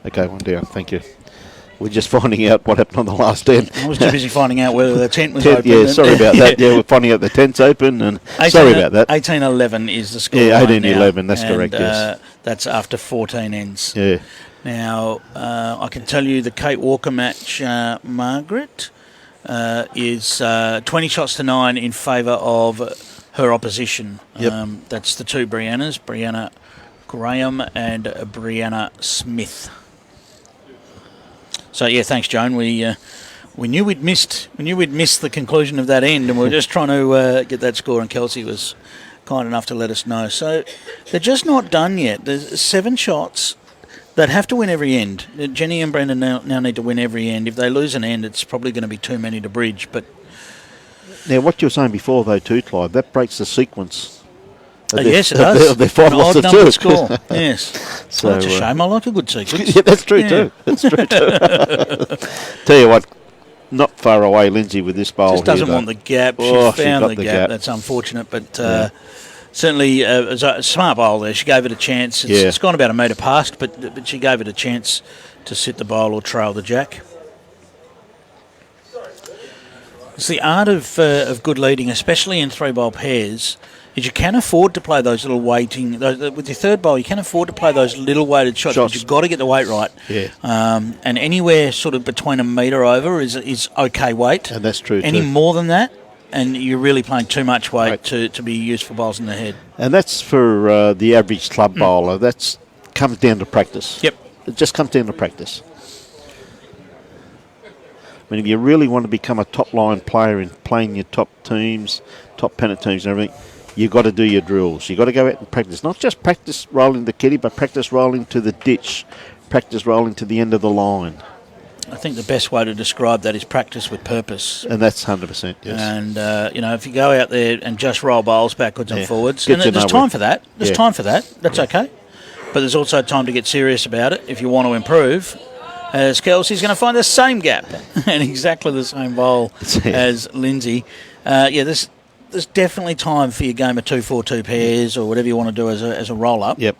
Okay, one down. Thank you. We're just finding out what happened on the last end. I was too busy finding out whether the tent was Tent, open. yeah, sorry about that. Yeah, we're finding out the tent's open, and sorry about that. 18-11 is the score. Yeah, right 18-11, now, that's correct, yes. That's after 14 ends. Yeah. Now, I can tell you the Kate Walker match, Margaret, is 20 shots to 9 in favour of her opposition. Yep. That's the two Briannas, Brianna Graham and Brianna Smith. So yeah, thanks, Joan. We knew we'd missed the conclusion of that end, and we were just trying to get that score. And Kelsey was kind enough to let us know. So they're just not done yet. There's 7 shots. They'd have to win every end. Jenny and Brenda now need to win every end. If they lose an end, it's probably going to be too many to bridge. But Now, what you were saying before, though, too, Clive, that breaks the sequence. Yes, it does. They're 5 An lost odd to number 2. score. Yes. So, Well, that's a shame. I like a good sequence. Yeah, that's true Yeah. too. That's true too. Tell you what, not far away, Lynsy, with this bowl. Just doesn't here, want the gap. Oh, She she found got the the gap. gap. That's unfortunate, but certainly it was a smart bowl there. She gave it a chance. Yeah. It's gone about a metre past, but she gave it a chance to sit the bowl or trail the jack. It's the art of good leading, especially in 3-bowl pairs, is you can afford to play those little weighting. With your third bowl, you can afford to play those little weighted shots. But you've got to get the weight right. Yeah. And anywhere sort of between a metre over is okay weight. And that's true Any too. more than that, and you're really playing too much weight to be used for bowls in the head. And that's for the average club bowler. That comes down to practice. Yep. It just comes down to practice. I mean, if you really want to become a top-line player in playing your top teams, top pennant teams and everything, you've got to do your drills. You've got to go out and practice. Not just practice rolling the kitty, but practice rolling to the ditch, practice rolling to the end of the line. I think the best way to describe that is practice with purpose. And that's 100%, yes. And, if you go out there and just roll bowls backwards and forwards, Get and to there's know time for that. There's time for that. That's okay. But there's also time to get serious about it if you want to improve. As Kelsey's going to find the same gap and exactly the same bowl as Lynsy. There's definitely time for your game of 2-4-2 pairs or whatever you want to do as a roll-up. Yep.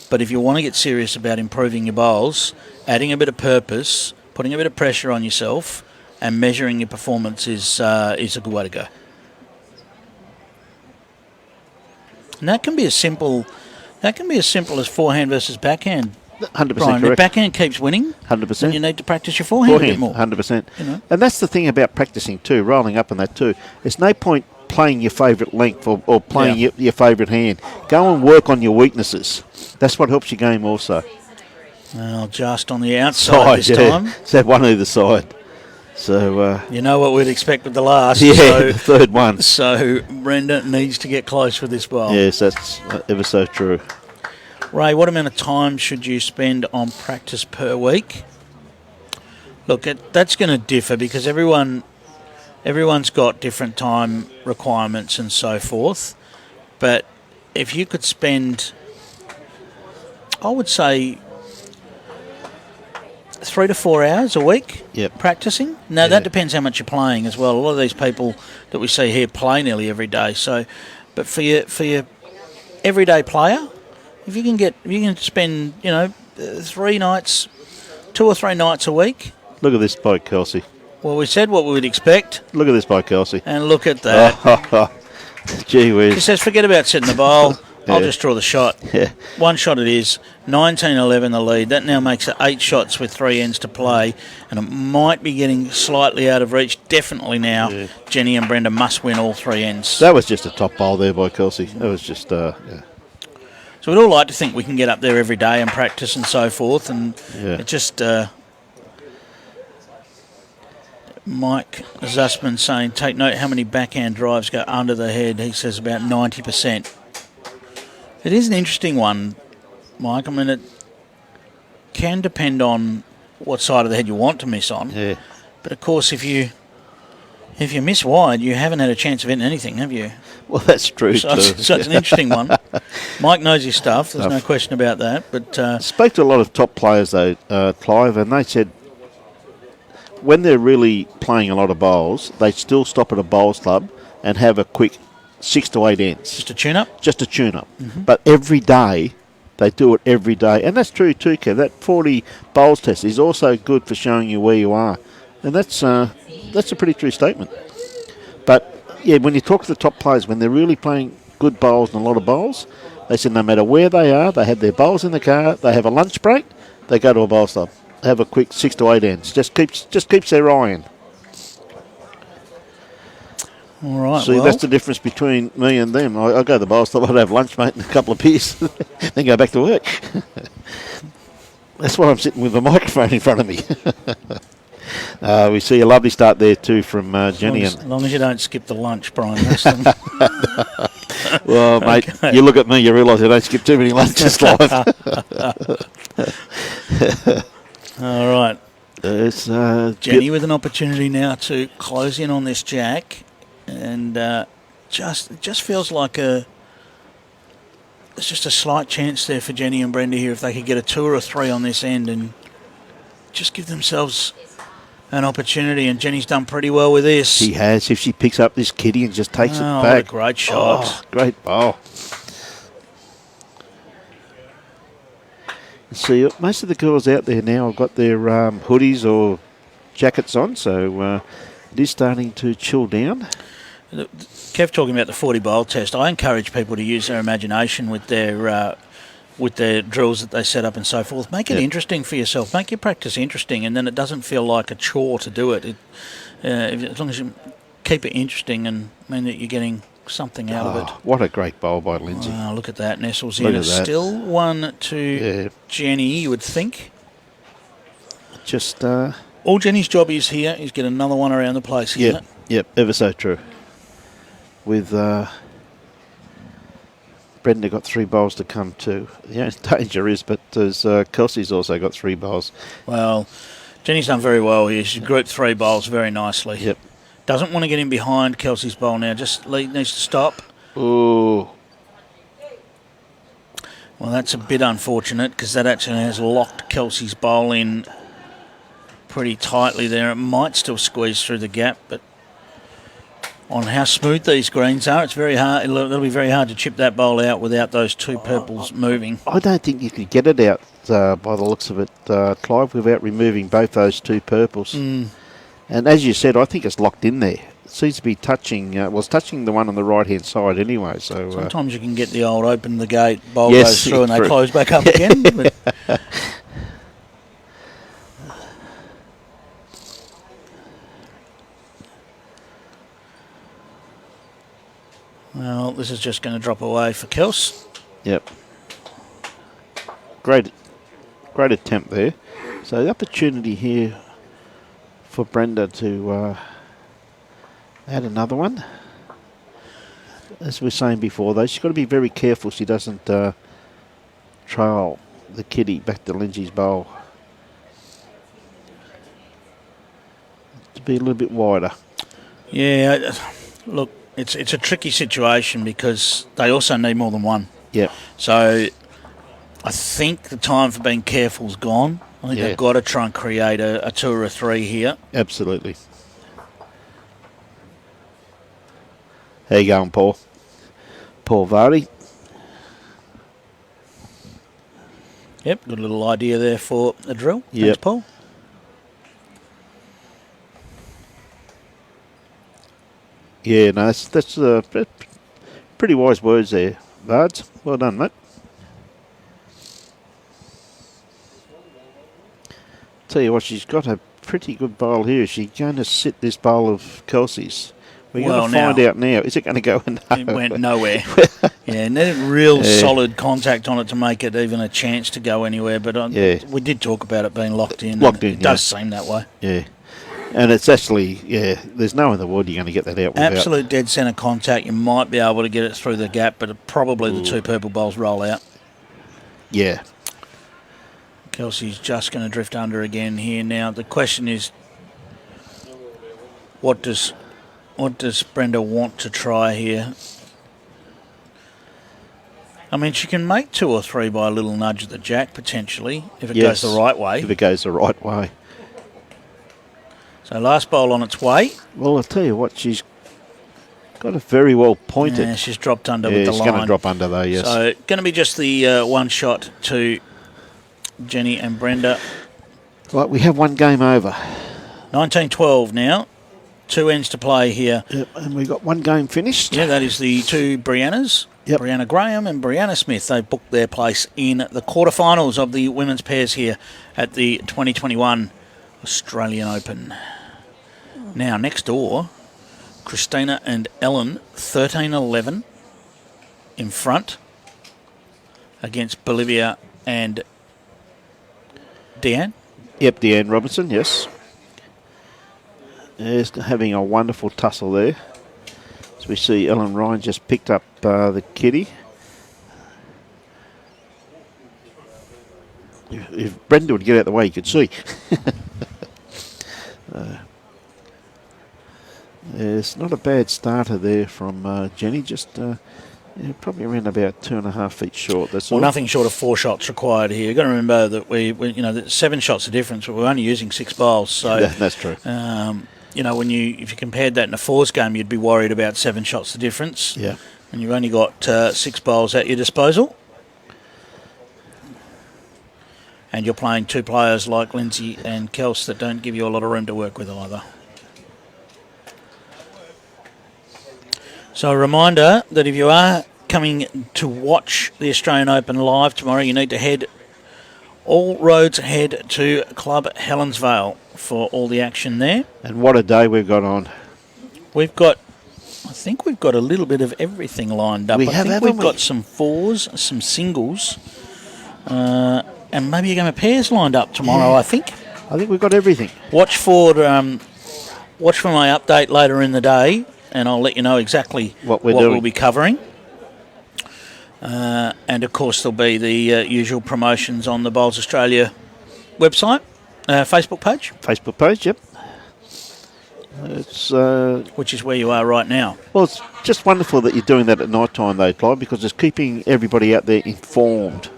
But if you want to get serious about improving your bowls, adding a bit of purpose, putting a bit of pressure on yourself, and measuring your performance is a good way to go. And that can be as simple as forehand versus backhand. 100% Brian, if correct. backhand keeps winning, 100%. then you need to practice your forehand a bit more. 100%. You know? And that's the thing about practicing too, rolling up on that too. There's no point playing your favourite length or playing your favourite hand. Go and work on your weaknesses. That's what helps your game also. Well, just on the outside this time. So one either side. So You know what we'd expect with the last. the third one. So Brenda needs to get close with this bowl. Yes, that's ever so true. Ray, what amount of time should you spend on practice per week? Look, that's going to differ because everyone's got different time requirements and so forth. But if you could spend, I would say, 3 to 4 hours a week practicing. Now, that depends how much you're playing as well. A lot of these people that we see here play nearly every day. So, but for your everyday player, if you can spend 2 or 3 nights a week. Look at this bloke, Kelsey. Well, we said what we would expect. Look at this bloke, Kelsey. And look at that. Gee whiz. She says, forget about setting the bowl. I'll just draw the shot. Yeah. One shot it is. 19-11 the lead. That now makes it 8 shots with 3 ends to play. And it might be getting slightly out of reach. Definitely now. Yeah. Jenny and Brenda must win all 3 ends. That was just a top bowl there by Kelsey. That was just, So we'd all like to think we can get up there every day and practice and so forth, and it just... Mike Zussman saying, take note how many backhand drives go under the head. He says about 90%. It is an interesting one, Mike. I mean, it can depend on what side of the head you want to miss on. Yeah. But, of course, if you miss wide, you haven't had a chance of hitting anything, have you? Well, that's true so too. So it's an interesting one. Mike knows his stuff. There's no question about that. But spoke to a lot of top players, though, Clive, and they said when they're really playing a lot of bowls, they still stop at a bowls club and have a quick 6 to 8 ends. Just a tune-up? Just a tune-up. Mm-hmm. But every day, they do it every day. And that's true too, Kev. That 40 bowls test is also good for showing you where you are. And that's a pretty true statement. But, yeah, when you talk to the top players, when they're really playing good bowls and a lot of bowls, they said no matter where they are, they have their bowls in the car, they have a lunch break, they go to a bowls club. Have a quick 6 to 8 ends. Just keeps their eye in. All right. See, that's the difference between me and them. I go to the bowls club, I'd have lunch, mate, and a couple of beers, then go back to work. That's why I'm sitting with the microphone in front of me. We see a lovely start there too from Jenny. As long as you don't skip the lunch, Brian. Well, mate, you look at me, you realise I don't skip too many lunches live. All right. It's, Jenny with an opportunity now to close in on this jack, and it just feels like there's just a slight chance there for Jenny and Brenda here if they could get a 2 or a 3 on this end and just give themselves an opportunity. And Jenny's done pretty well with this. She has. If she picks up this kitty and just takes it back. What a great shot. Oh, great bowl. See, most of the girls out there now have got their hoodies or jackets on, so it is starting to chill down. Kev talking about the 40 bowl test. I encourage people to use their imagination with their drills that they set up and so forth. Make it interesting for yourself. Make your practice interesting, and then it doesn't feel like a chore to do it. As long as you keep it interesting and mean that you're getting something out of it. What a great bowl by Lynsy. Wow, look at that. Nestles Look in. at that. Still 1 to Jenny, you would think. Just... all Jenny's job is here is get another one around the place. Yep, ever so true. With Brenda got 3 bowls to come too. The only danger is, but Kelsey's also got 3 bowls. Well, Jenny's done very well here. She's grouped 3 bowls very nicely. Yep. Doesn't want to get in behind Kelsey's bowl now. Just needs to stop. Ooh. Well, that's a bit unfortunate because that actually has locked Kelsey's bowl in pretty tightly there. It might still squeeze through the gap, but on how smooth these greens are, it's very hard. It'll be very hard to chip that bowl out without those 2 purples moving. I don't think you could get it out by the looks of it, Clive, without removing both those 2 purples. And as you said, I think it's locked in there. It seems to be touching, it's touching the one on the right-hand side anyway. So sometimes you can get the old open the gate, bowl goes through and they close back up again. But well, this is just going to drop away for Kels. Yep. Great attempt there. So the opportunity here for Brenda to add another one. As we were saying before, though, she's got to be very careful she doesn't trail the kitty back to Lynsy's bowl. To be a little bit wider. Yeah, look, it's a tricky situation because they also need more than one. Yep. So I think the time for being careful's gone. I think they've got to try and create a 2 or a 3 here. Absolutely. How you going, Paul? Paul Vardy. Yep, got a little idea there for a drill. Yep. Thanks, Paul. Yeah, no, that's pretty wise words there, Vards. Well done, mate. Tell you what, she's got a pretty good bowl here. Is she going to sit this bowl of Kelsey's We're Well, going to find out now. Is it going to go in? It went nowhere. Yeah, needed real solid contact on it to make it even a chance to go anywhere. But we did talk about it being locked in. It does seem that way. Yeah. And it's actually, there's no other world you're going to get that out without. Absolute dead centre contact. You might be able to get it through the gap, but probably the two purple bowls roll out. Yeah. Kelsey's just going to drift under again here. Now, the question is, what does Brenda want to try here? I mean, she can make 2 or 3 by a little nudge at the jack, potentially, if it goes the right way. If it goes the right way. So last bowl on its way. Well, I'll tell you what, she's got it very well pointed. Yeah, she's dropped under with the line. She's going to drop under though, yes. So going to be just the one shot to Jenny and Brenda. Right, we have one game over. 19-12 now. 2 ends to play here. Yep, and we got one game finished. Yeah, that is the 2 Briannas. Yep. Brianna Graham and Brianna Smith. They booked their place in the quarterfinals of the women's pairs here at the 2021 Australian Open. Now, next door, Christina and Ellen, 13-11 in front against Bolivia and Deanne. Yep, Deanne Robinson, yes. Is having a wonderful tussle there. As we see, Ellen Ryan just picked up the kitty. If Brenda would get out of the way, you could see. It's not a bad starter there from Jenny, just probably around about 2.5 feet short. That's all. Nothing short of 4 shots required here. You've got to remember that that 7 shots are difference, but we're only using 6 bowls. So that's true. If you compared that in a fours game, you'd be worried about 7 shots the difference. Yeah. And you've only got 6 bowls at your disposal. And you're playing 2 players like Lynsy and Kelsey that don't give you a lot of room to work with either. So a reminder that if you are coming to watch the Australian Open live tomorrow, you need to all roads head to Club Helensvale for all the action there. And what a day we've got on. I think we've got a little bit of everything lined up. I think we've got some fours, some singles, and maybe a game of pairs lined up tomorrow, I think. I think we've got everything. Watch for my update later in the day, and I'll let you know exactly what we'll be covering. And, of course, there'll be the usual promotions on the Bowls Australia website, Facebook page. Facebook page, yep. It's which is where you are right now. Well, it's just wonderful that you're doing that at night time, though, Clive, because it's keeping everybody out there informed.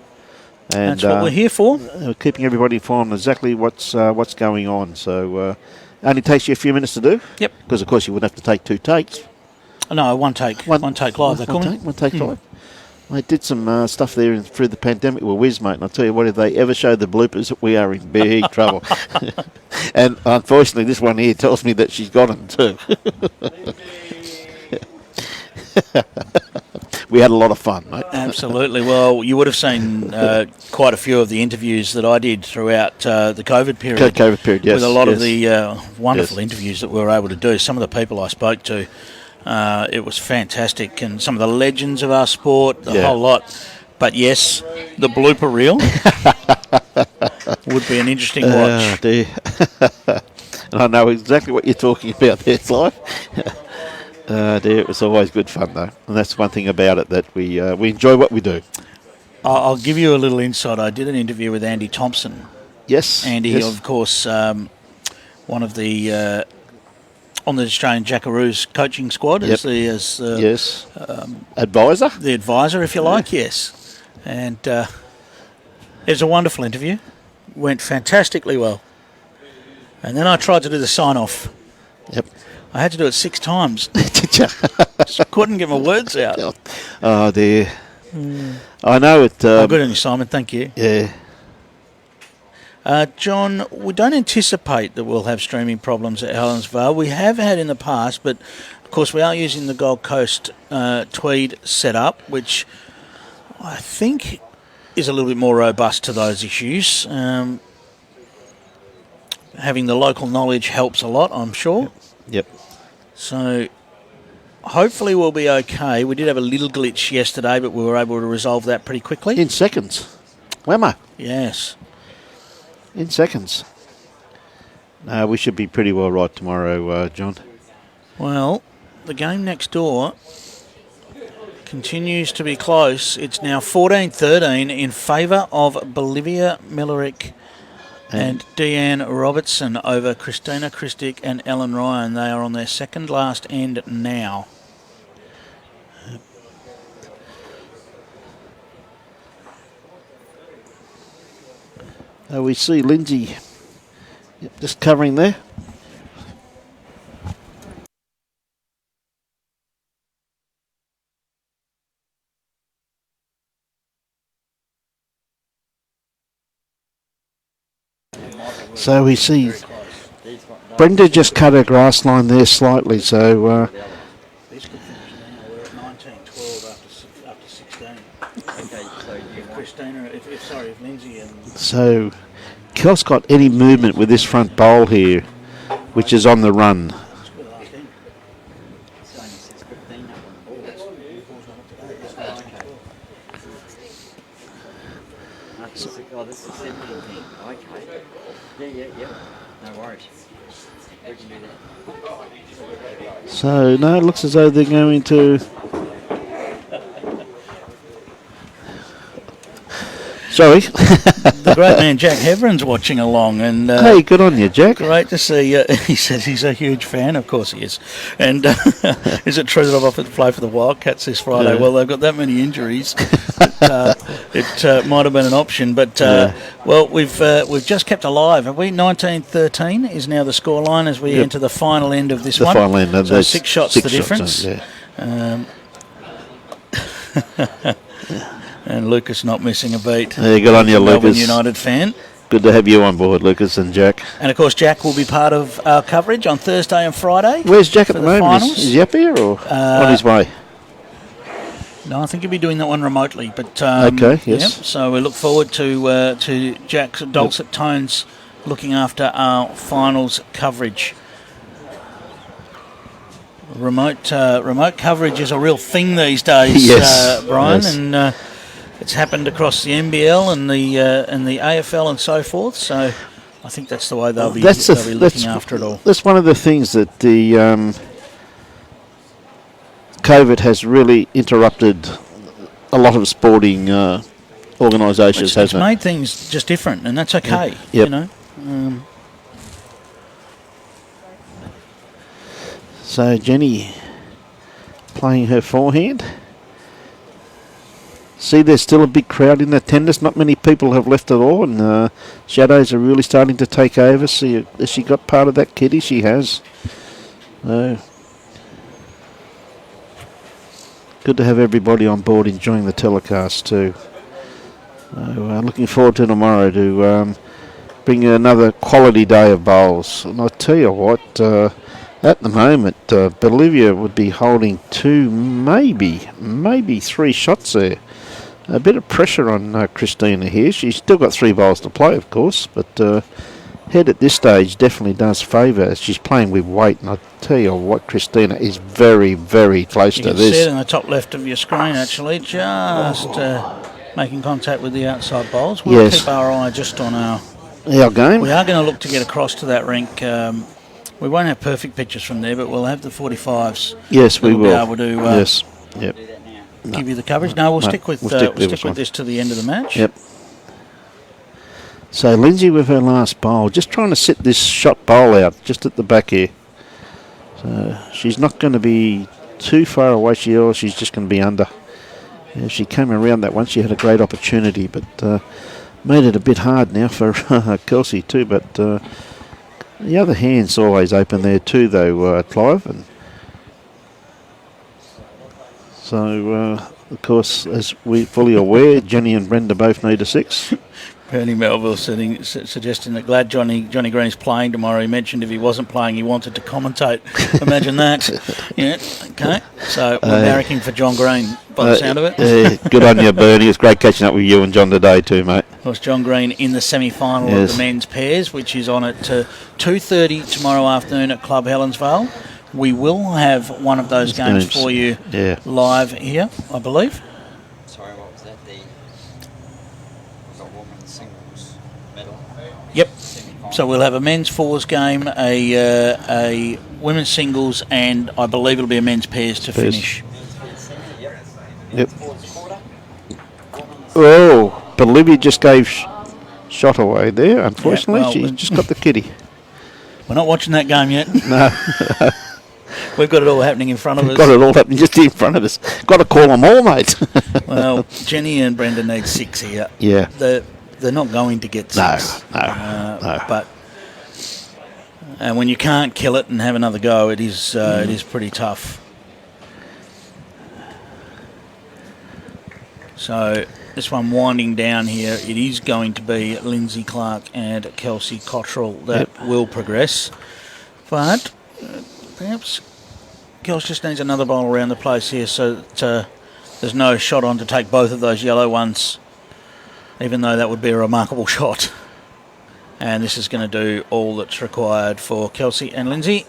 And that's what we're here for. Keeping everybody informed exactly what's going on. So it only takes you a few minutes to do. Yep. Because, of course, you wouldn't have to take 2 takes. No, one take live. One take live. I did some stuff there through the pandemic with Wiz, mate, and I'll tell you what, if they ever show the bloopers, we are in big trouble. And unfortunately, this one here tells me that she's got them too. We had a lot of fun, mate. Absolutely. Well, you would have seen quite a few of the interviews that I did throughout the COVID period. COVID period, yes. With a lot of the wonderful interviews that we were able to do. Some of the people I spoke to, it was fantastic. And some of the legends of our sport, the whole lot. But yes, the blooper reel would be an interesting watch. Oh, dear. And I know exactly what you're talking about there, Clive. Dear, it was always good fun, though. And that's one thing about it, that we enjoy what we do. I'll give you a little insight. I did an interview with Andy Thompson. Yes. Andy, of course, one of the on the Australian Jackaroos coaching squad as advisor. The advisor, if you like, yes. And it was a wonderful interview. Went fantastically well. And then I tried to do the sign-off. Yep. I had to do it 6 times. Did you? Just couldn't get my words out. Oh, dear. I know it... good on you, Simon. Thank you. Yeah. John, we don't anticipate that we'll have streaming problems at Helensvale. We have had in the past, but, of course, we are using the Gold Coast Tweed setup, which I think is a little bit more robust to those issues. Having the local knowledge helps a lot, I'm sure. Yep. So hopefully we'll be okay. We did have a little glitch yesterday, but we were able to resolve that pretty quickly. In seconds. Whammo. Yes. In seconds. No, we should be pretty well right tomorrow, John. Well, the game next door continues to be close. It's now 14-13 in favour of Bolivia Millerick and Deanne Robertson over Christina Christic and Ellen Ryan. They are on their second last end now. We see Lynsy just covering there. So we see Brenda just cut her grass line there slightly, so This could finish now. We're at 19-12 after 16. Okay, so you want Christina, if Lynsy and... so Kelsey got any movement with this front bowl here, which is on the run. it's only 6:15 up on the ball. Oh, this is 17. Okay. Yeah. No worries. We can do that. So no, it looks as though they're going to. Sorry. The great man Jack Heveron's watching along, and Hey, good on you, Jack. great to see. He says he's a huge fan. Of course he is. And is it true that I'm offered to play for the Wildcats this Friday? Yeah. Well, they've got that many injuries. It might have been an option, but well, we've just kept alive. Have we? 19-13 is now the scoreline as we enter the final end of this The one. final end. So There's 6 shots six the difference. Yeah. And Lucas not missing a beat. Yeah, good on you, Melbourne Lucas. United fan. Good to have you on board, Lucas and Jack. And of course, Jack will be part of our coverage on Thursday and Friday. Where's Jack at for the the moment? finals. Is he up here or on his way? No, I think he'll be doing that one remotely. But Okay, yes. yeah, so we look forward to Jack's dulcet tones looking after our finals coverage. Remote coverage is a real thing these days, Yes, Brian, yes. and it's happened across the NBL and the AFL and so forth. So I think that's the way they'll be looking after it all. That's one of the things that the COVID has really interrupted a lot of sporting organisations, It's hasn't it? made things just different, and that's okay. Yep. You know. So Jenny playing her forehand. See, there's still a big crowd in attendance. Not many people have left at all, and shadows are really starting to take over. See, has she got part of that kitty? She has. Good to have everybody on board enjoying the telecast too. Looking forward to tomorrow to bring you another quality day of bowls. And I tell you what, at the moment, Bolivia would be holding 2, maybe 3 shots there. A bit of pressure on Christina here. She's still got 3 bowls to play, of course, but head at this stage definitely does favour. She's playing with weight, and I tell you what, Christina is very, very close You to can this. see it in the top left of your screen, actually, just making contact with the outside bowls. We'll Yes. keep our eye just on our... Our game. We are going to look to get across to that rink. We won't have perfect pictures from there, but we'll have the 45s. Yes, we We'll be will. able to yes. Yep. give you the coverage. No, we'll stick with we'll stick with one. this to the end of the match. Yep. So Lynsy with her last bowl, just trying to sit this shot bowl out just at the back here. So she's not going to be too far away. She's just going to be under. If she came around that once, she had a great opportunity, but made it a bit hard now for Kelsey too. But the other hand's always open there too, though, Clive. And so, of course, as we're fully aware, Jenny and Brenda both need a 6. Bernie Melville suggesting that glad Johnny Green is playing tomorrow. He mentioned if he wasn't playing, he wanted to commentate. Imagine that. Yeah, okay. So we're barracking for John Green by the sound of it. Good on you, Bernie. It's great catching up with you and John today too, mate. Of course, John Green in the semi-final of Yes. the men's pairs, which is on at 2:30 tomorrow afternoon at Club Helensvale. We will have one of those games for you live here, I believe. Sorry, what was that? The women's singles medal? Yep. So we'll have a men's fours game, a women's singles, and I believe it'll be a men's pairs to finish. Yep. Oh, Bolivia just gave shot away there. Unfortunately, she's just got the kitty. We're not watching that game yet. No. We've got it all happening in front of us. Got it all happening just in front of us. Got to call them all, mate. Well, Jenny and Brenda need 6 here. Yeah. They're not going to get 6. No. But when you can't kill it and have another go, it is pretty tough. So this one winding down here, it is going to be Lynsy, Clrke and Kelsey Cottrell that will progress. But perhaps Kelsey just needs another bowl around the place here so that there's no shot on to take both of those yellow ones, even though that would be a remarkable shot. And this is going to do all that's required for Kelsey and Lynsy.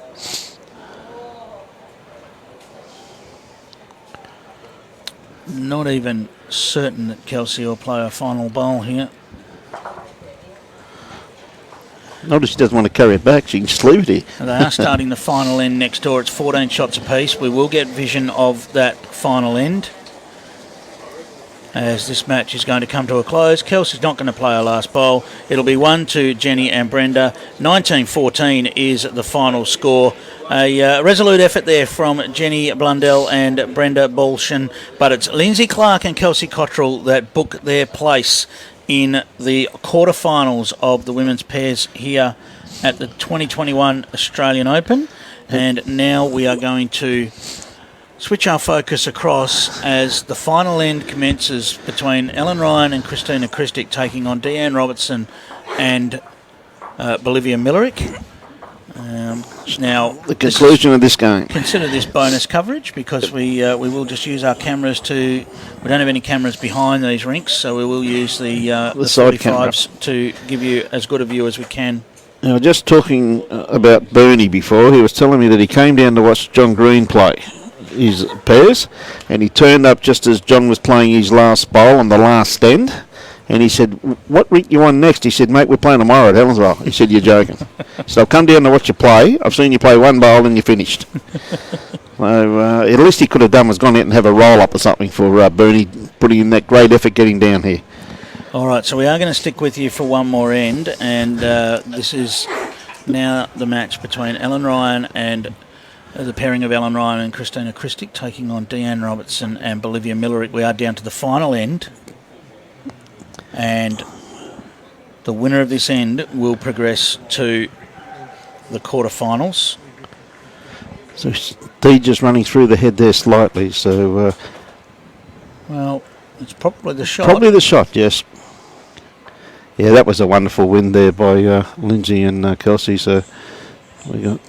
Not even certain that Kelsey will play a final bowl here. Notice she doesn't want to carry it back. She can just leave it here. They are starting the final end next door. It's 14 shots apiece. We will get vision of that final end as this match is going to come to a close. Kelsey's not going to play her last bowl. It'll be 1 to Jenny and Brenda. 19-14 is the final score. A resolute effort there from Jenny Blundell and Brenda Balchin, but it's Lynsy, Clrke and Kelsey Cottrell that book their place in the quarterfinals of the women's pairs here at the 2021 Australian Open. And now we are going to switch our focus across as the final end commences between Ellen Ryan and Christina Christic taking on Deanne Robertson and Bolivia Millerick. Now the conclusion of this game. Consider this bonus coverage because we will just use our cameras to. We don't have any cameras behind these rinks, so we will use the side 45s to give you as good a view as we can. Now, just talking about Bernie before, he was telling me that he came down to watch John Green play his pairs, and he turned up just as John was playing his last bowl on the last end. And he said, "What rink you on next?" He said, "Mate, we're playing tomorrow at Helensville." He said, "You're joking." So I've come down to watch you play. I've seen you play one bowl and you finished. So at least he could have done was gone out and have a roll-up or something for Bernie, putting in that great effort getting down here. All right, so we are going to stick with you for one more end, and this is now the match between Ellen Ryan and the pairing of Ellen Ryan and Christina Christic taking on Deanne Robertson and Bolivia Millerick. We are down to the final end. And the winner of this end will progress to the quarterfinals. So Steve just running through the head there slightly. So, well, it's probably the shot. Probably the shot, yes. Yeah, that was a wonderful win there by Lynsy and Kelsey. So we got.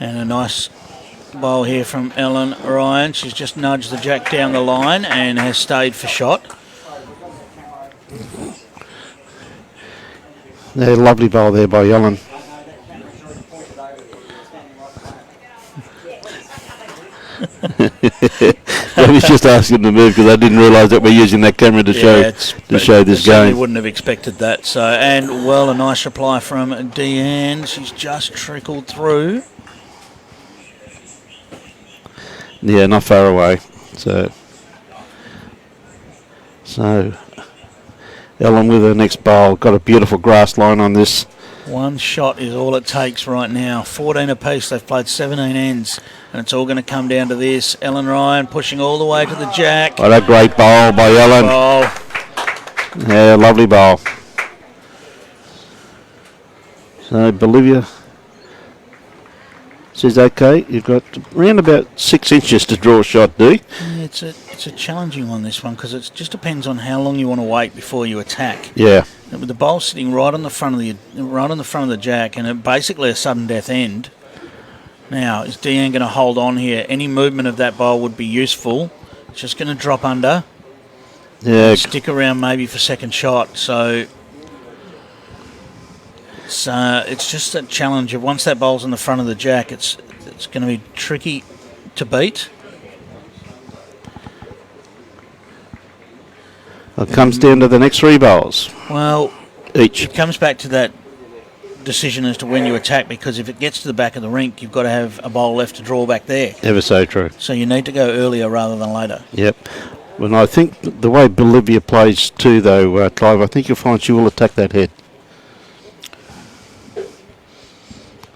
And a nice bowl here from Ellen Ryan. She's just nudged the jack down the line and has stayed for shot. Yeah, lovely bowl there by Ellen. I was just asking to move because I didn't realise that we're using that camera to show this game. Wouldn't have expected that. So, and well, a nice reply from Deanne. She's just trickled through. Yeah, not far away. So Ellen with her next bowl. Got a beautiful grass line on this. One shot is all it takes right now. 14 apiece. They've played 17 ends, and it's all going to come down to this. Ellen Ryan pushing all the way to the jack. What a great bowl by Ellen. Yeah, lovely bowl. So Bolivia says, okay, you've got around about 6 inches to draw a shot, do you? Yeah, it's a challenging one, this one, because it just depends on how long you want to wait before you attack. Yeah. With the bowl sitting right on the front of the jack, and it basically a sudden death end. Now, is Deanne going to hold on here? Any movement of that bowl would be useful. It's just going to drop under. Yeah. Stick around maybe for second shot. So It's just a challenge of once that bowl's in the front of the jack, it's going to be tricky to beat. It comes down to the next 3 bowls Well, each. it comes back to that decision as to when you attack, because if it gets to the back of the rink, you've got to have a bowl left to draw back there. Ever so true. So you need to go earlier rather than later. Yep. Well, I think the way Bolivia plays too, though, Clive, I think you'll find she will attack that head.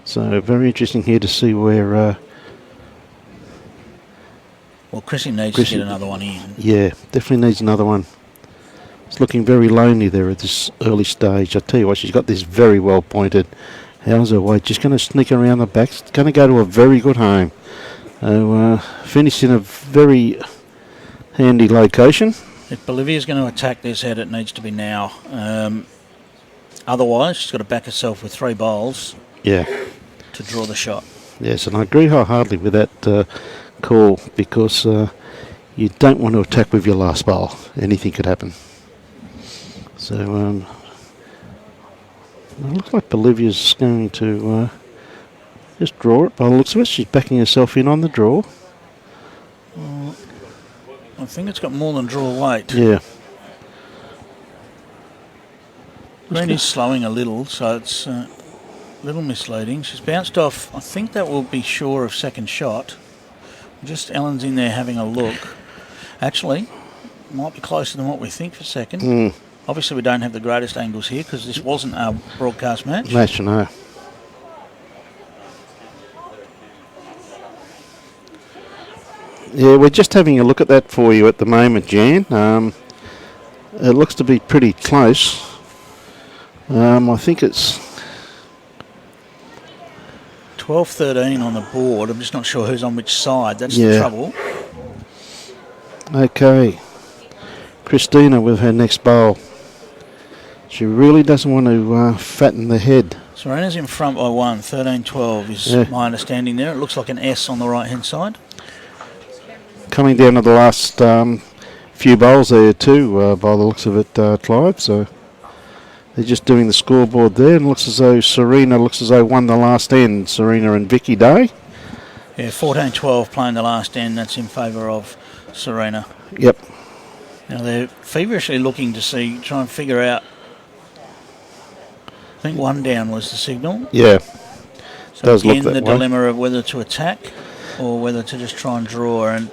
So very interesting here to see where... Well, Chrissy needs to get another one in. Yeah, definitely needs another one. It's looking very lonely there at this early stage. I tell you what, she's got this very well pointed. How's her weight? Just going to sneak around the back. It's going to go to a very good home. So, finish in a very handy location. If Bolivia's going to attack this head, it needs to be now. Otherwise, she's got to back herself with 3 bowls Yeah. to draw the shot. Yes, and I agree wholeheartedly with that call, because you don't want to attack with your last bowl. Anything could happen. So, it looks like Bolivia's going to just draw it. By the looks of it, she's backing herself in on the draw. I think it's got more than draw weight. Yeah. Green is slowing a little, so it's a little misleading. She's bounced off. I think that will be sure of second shot. Just Ellen's in there having a look. Actually, might be closer than what we think for second. Obviously, we don't have the greatest angles here because this wasn't our broadcast match. Match, no. Yeah, we're just having a look at that for you at the moment, Jan. It looks to be pretty close. I think it's 12-13 on the board. I'm just not sure who's on which side. That's the trouble. okay. Christina with her next bowl. She really doesn't want to fatten the head. Serena's in front by 1. 13-12 is my understanding there. It looks like an S on the right-hand side. Coming down to the last few bowls there too, by the looks of it, Clive. So they're just doing the scoreboard there, and looks as though Serena won the last end. Serena and Vicky Day. Yeah, 14-12 playing the last end. That's in favour of Serena. Yep. Now they're feverishly looking to try and figure out. I think 1 down was the signal. Yeah. So does again, look that the way. dilemma of whether to attack or whether to just try and draw. And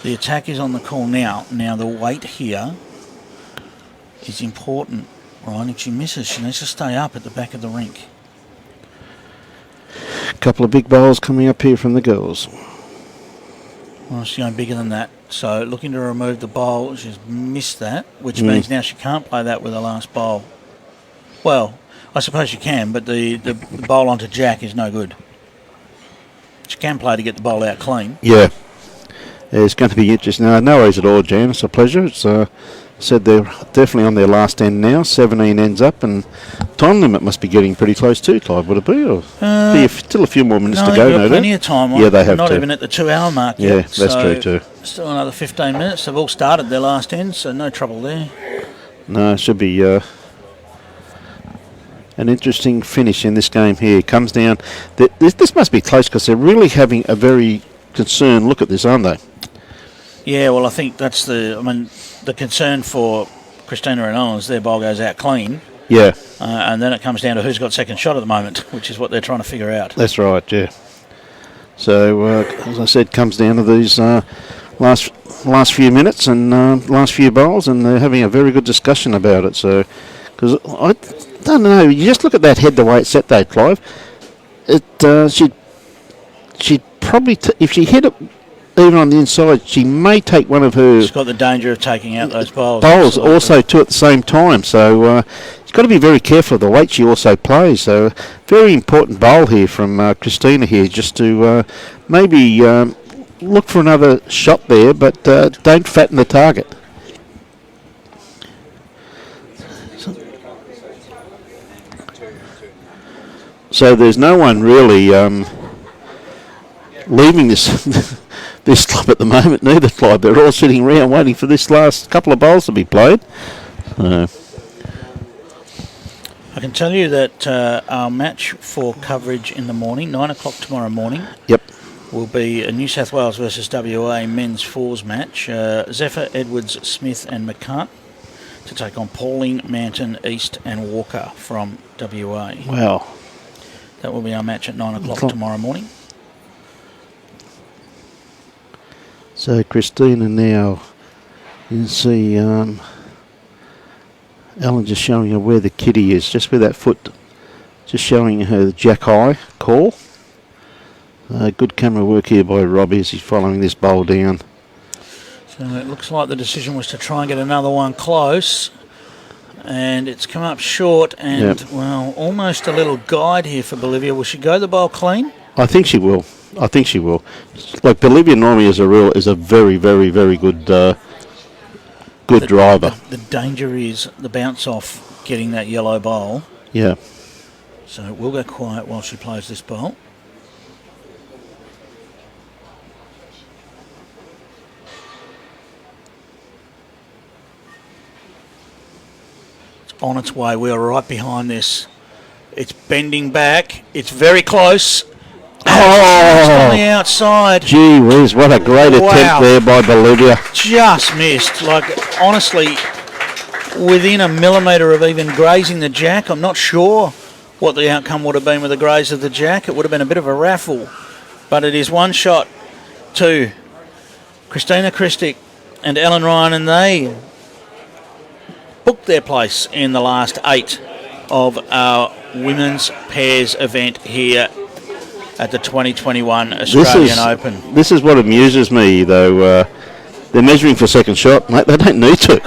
the attack is on the call now. Now the weight here is important, right? If she misses, she needs to stay up at the back of the rink. A couple of big bowls coming up here from the girls. Well, she's going bigger than that. So looking to remove the bowl, she's missed that, which means now she can't play that with the last bowl. Well, I suppose she can, but the bowl onto jack is no good. She can play to get the bowl out clean. Yeah. It's going to be interesting. No worries at all, Jan. It's a pleasure. It's said they're definitely on their last end now. 17 ends up, and time limit must be getting pretty close too, Clive, would it be? Or still a few more minutes to go, no? Plenty of time. Yeah, they have not to. Even at the 2-hour mark Yeah, yet. that's true too. Still another 15 minutes. They've all started their last end, so no trouble there. No, it should be an interesting finish in this game here. Comes down. This must be close because they're really having a very concerned look at this, aren't they? Yeah, well, I think that's the concern for Christina and Ellen is their bowl goes out clean. Yeah. And then it comes down to who's got second shot at the moment, which is what they're trying to figure out. That's right, yeah. So, as I said, comes down to these last few minutes and last few bowls, and they're having a very good discussion about it. So, because I don't know, you just look at that head the way it's set though, Clive. She'd probably, if she hit it even on the inside, she may take one of her... She's got the danger of taking out those bowls. Bowls also too at the same time, so she's got to be very careful of the weight she also plays. So very important bowl here from Christina here, just to maybe look for another shot there, but don't fatten the target. So there's no one really leaving this this club at the moment, neither club. They're all sitting around waiting for this last couple of bowls to be played. I can tell you that our match for coverage in the morning, 9 o'clock tomorrow morning, Yep. will be a New South Wales versus WA men's fours match. Zephyr, Edwards, Smith and McCart to take on Pauling, Manton, East and Walker from WA. Wow. That will be our match at 9 o'clock tomorrow morning. So Christina now, you can see Ellen just showing her where the kitty is, just where that foot, just showing her the jack high call. Good camera work here by Robbie as he's following this bowl down. So it looks like the decision was to try and get another one close. And it's come up short and, well, almost a little guide here for Bolivia. Will she go the bowl clean? I think she will. Like Bolivia normally is a very, very, very good driver. The danger is the bounce off getting that yellow bowl. Yeah. So we'll go quiet while she plays this bowl. It's on its way. We are right behind this. It's bending back. It's very close. Just on the outside. Gee whiz, what a great attempt there by Bolivia. Just missed. Like, honestly, within a millimetre of even grazing the jack. I'm not sure what the outcome would have been with the graze of the jack. It would have been a bit of a raffle. But it is one shot to Christina Christic and Ellen Ryan, and they booked their place in the last 8 of our women's pairs event here at the 2021 Australian Open. This is what amuses me, though. They're measuring for second shot. Mate, they don't need to.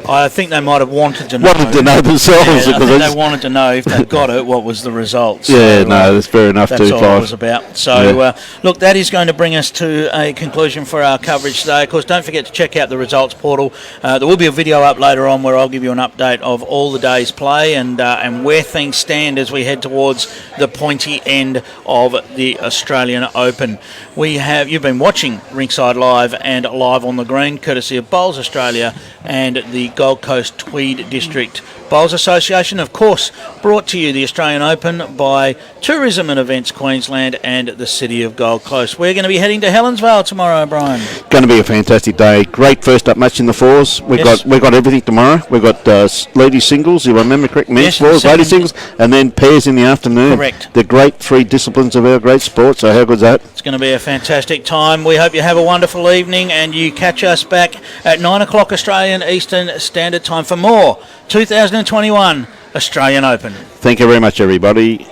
I think they might have wanted to know. Themselves. Yeah, I think they wanted to know if they got it, what was the result. So, that's fair enough. That's all it was about. So, look, that is going to bring us to a conclusion for our coverage today. Of course, don't forget to check out the results portal. There will be a video up later on where I'll give you an update of all the day's play and where things stand as we head towards the pointy end of the Australian Open. You've been watching Ringside Live and Live on the Green, courtesy of Bowls Australia and the Gold Coast Tweed District Bowls Association. Of course, brought to you the Australian Open by Tourism and Events Queensland and the City of Gold Coast. We're going to be heading to Helensvale tomorrow, Brian. Going to be a fantastic day. Great first up match in the fours. We've got everything tomorrow. We've got ladies singles, you remember correct, men's fours, ladies singles, and then pairs in the afternoon. Correct. The great 3 disciplines of our great sport. So how good's that? It's going to be a fantastic time. We hope you have a wonderful evening and you catch us back at 9 o'clock Australian Eastern Standard Time for more 2021 Australian Open. Thank you very much, everybody.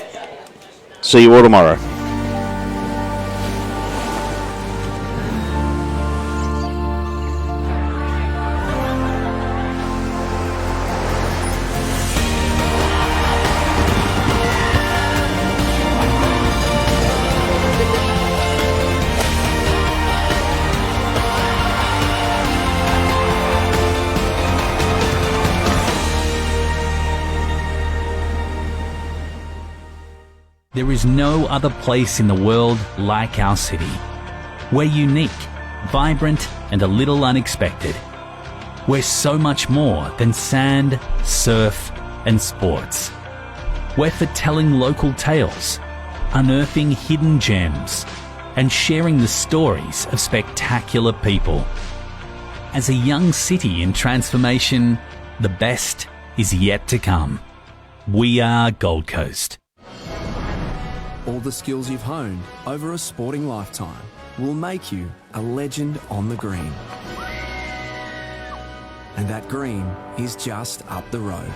See you all tomorrow. There is no other place in the world like our city. We're unique, vibrant, and a little unexpected. We're so much more than sand, surf, and sports. We're for telling local tales, unearthing hidden gems, and sharing the stories of spectacular people. As a young city in transformation, the best is yet to come. We are Gold Coast. All the skills you've honed over a sporting lifetime will make you a legend on the green. And that green is just up the road.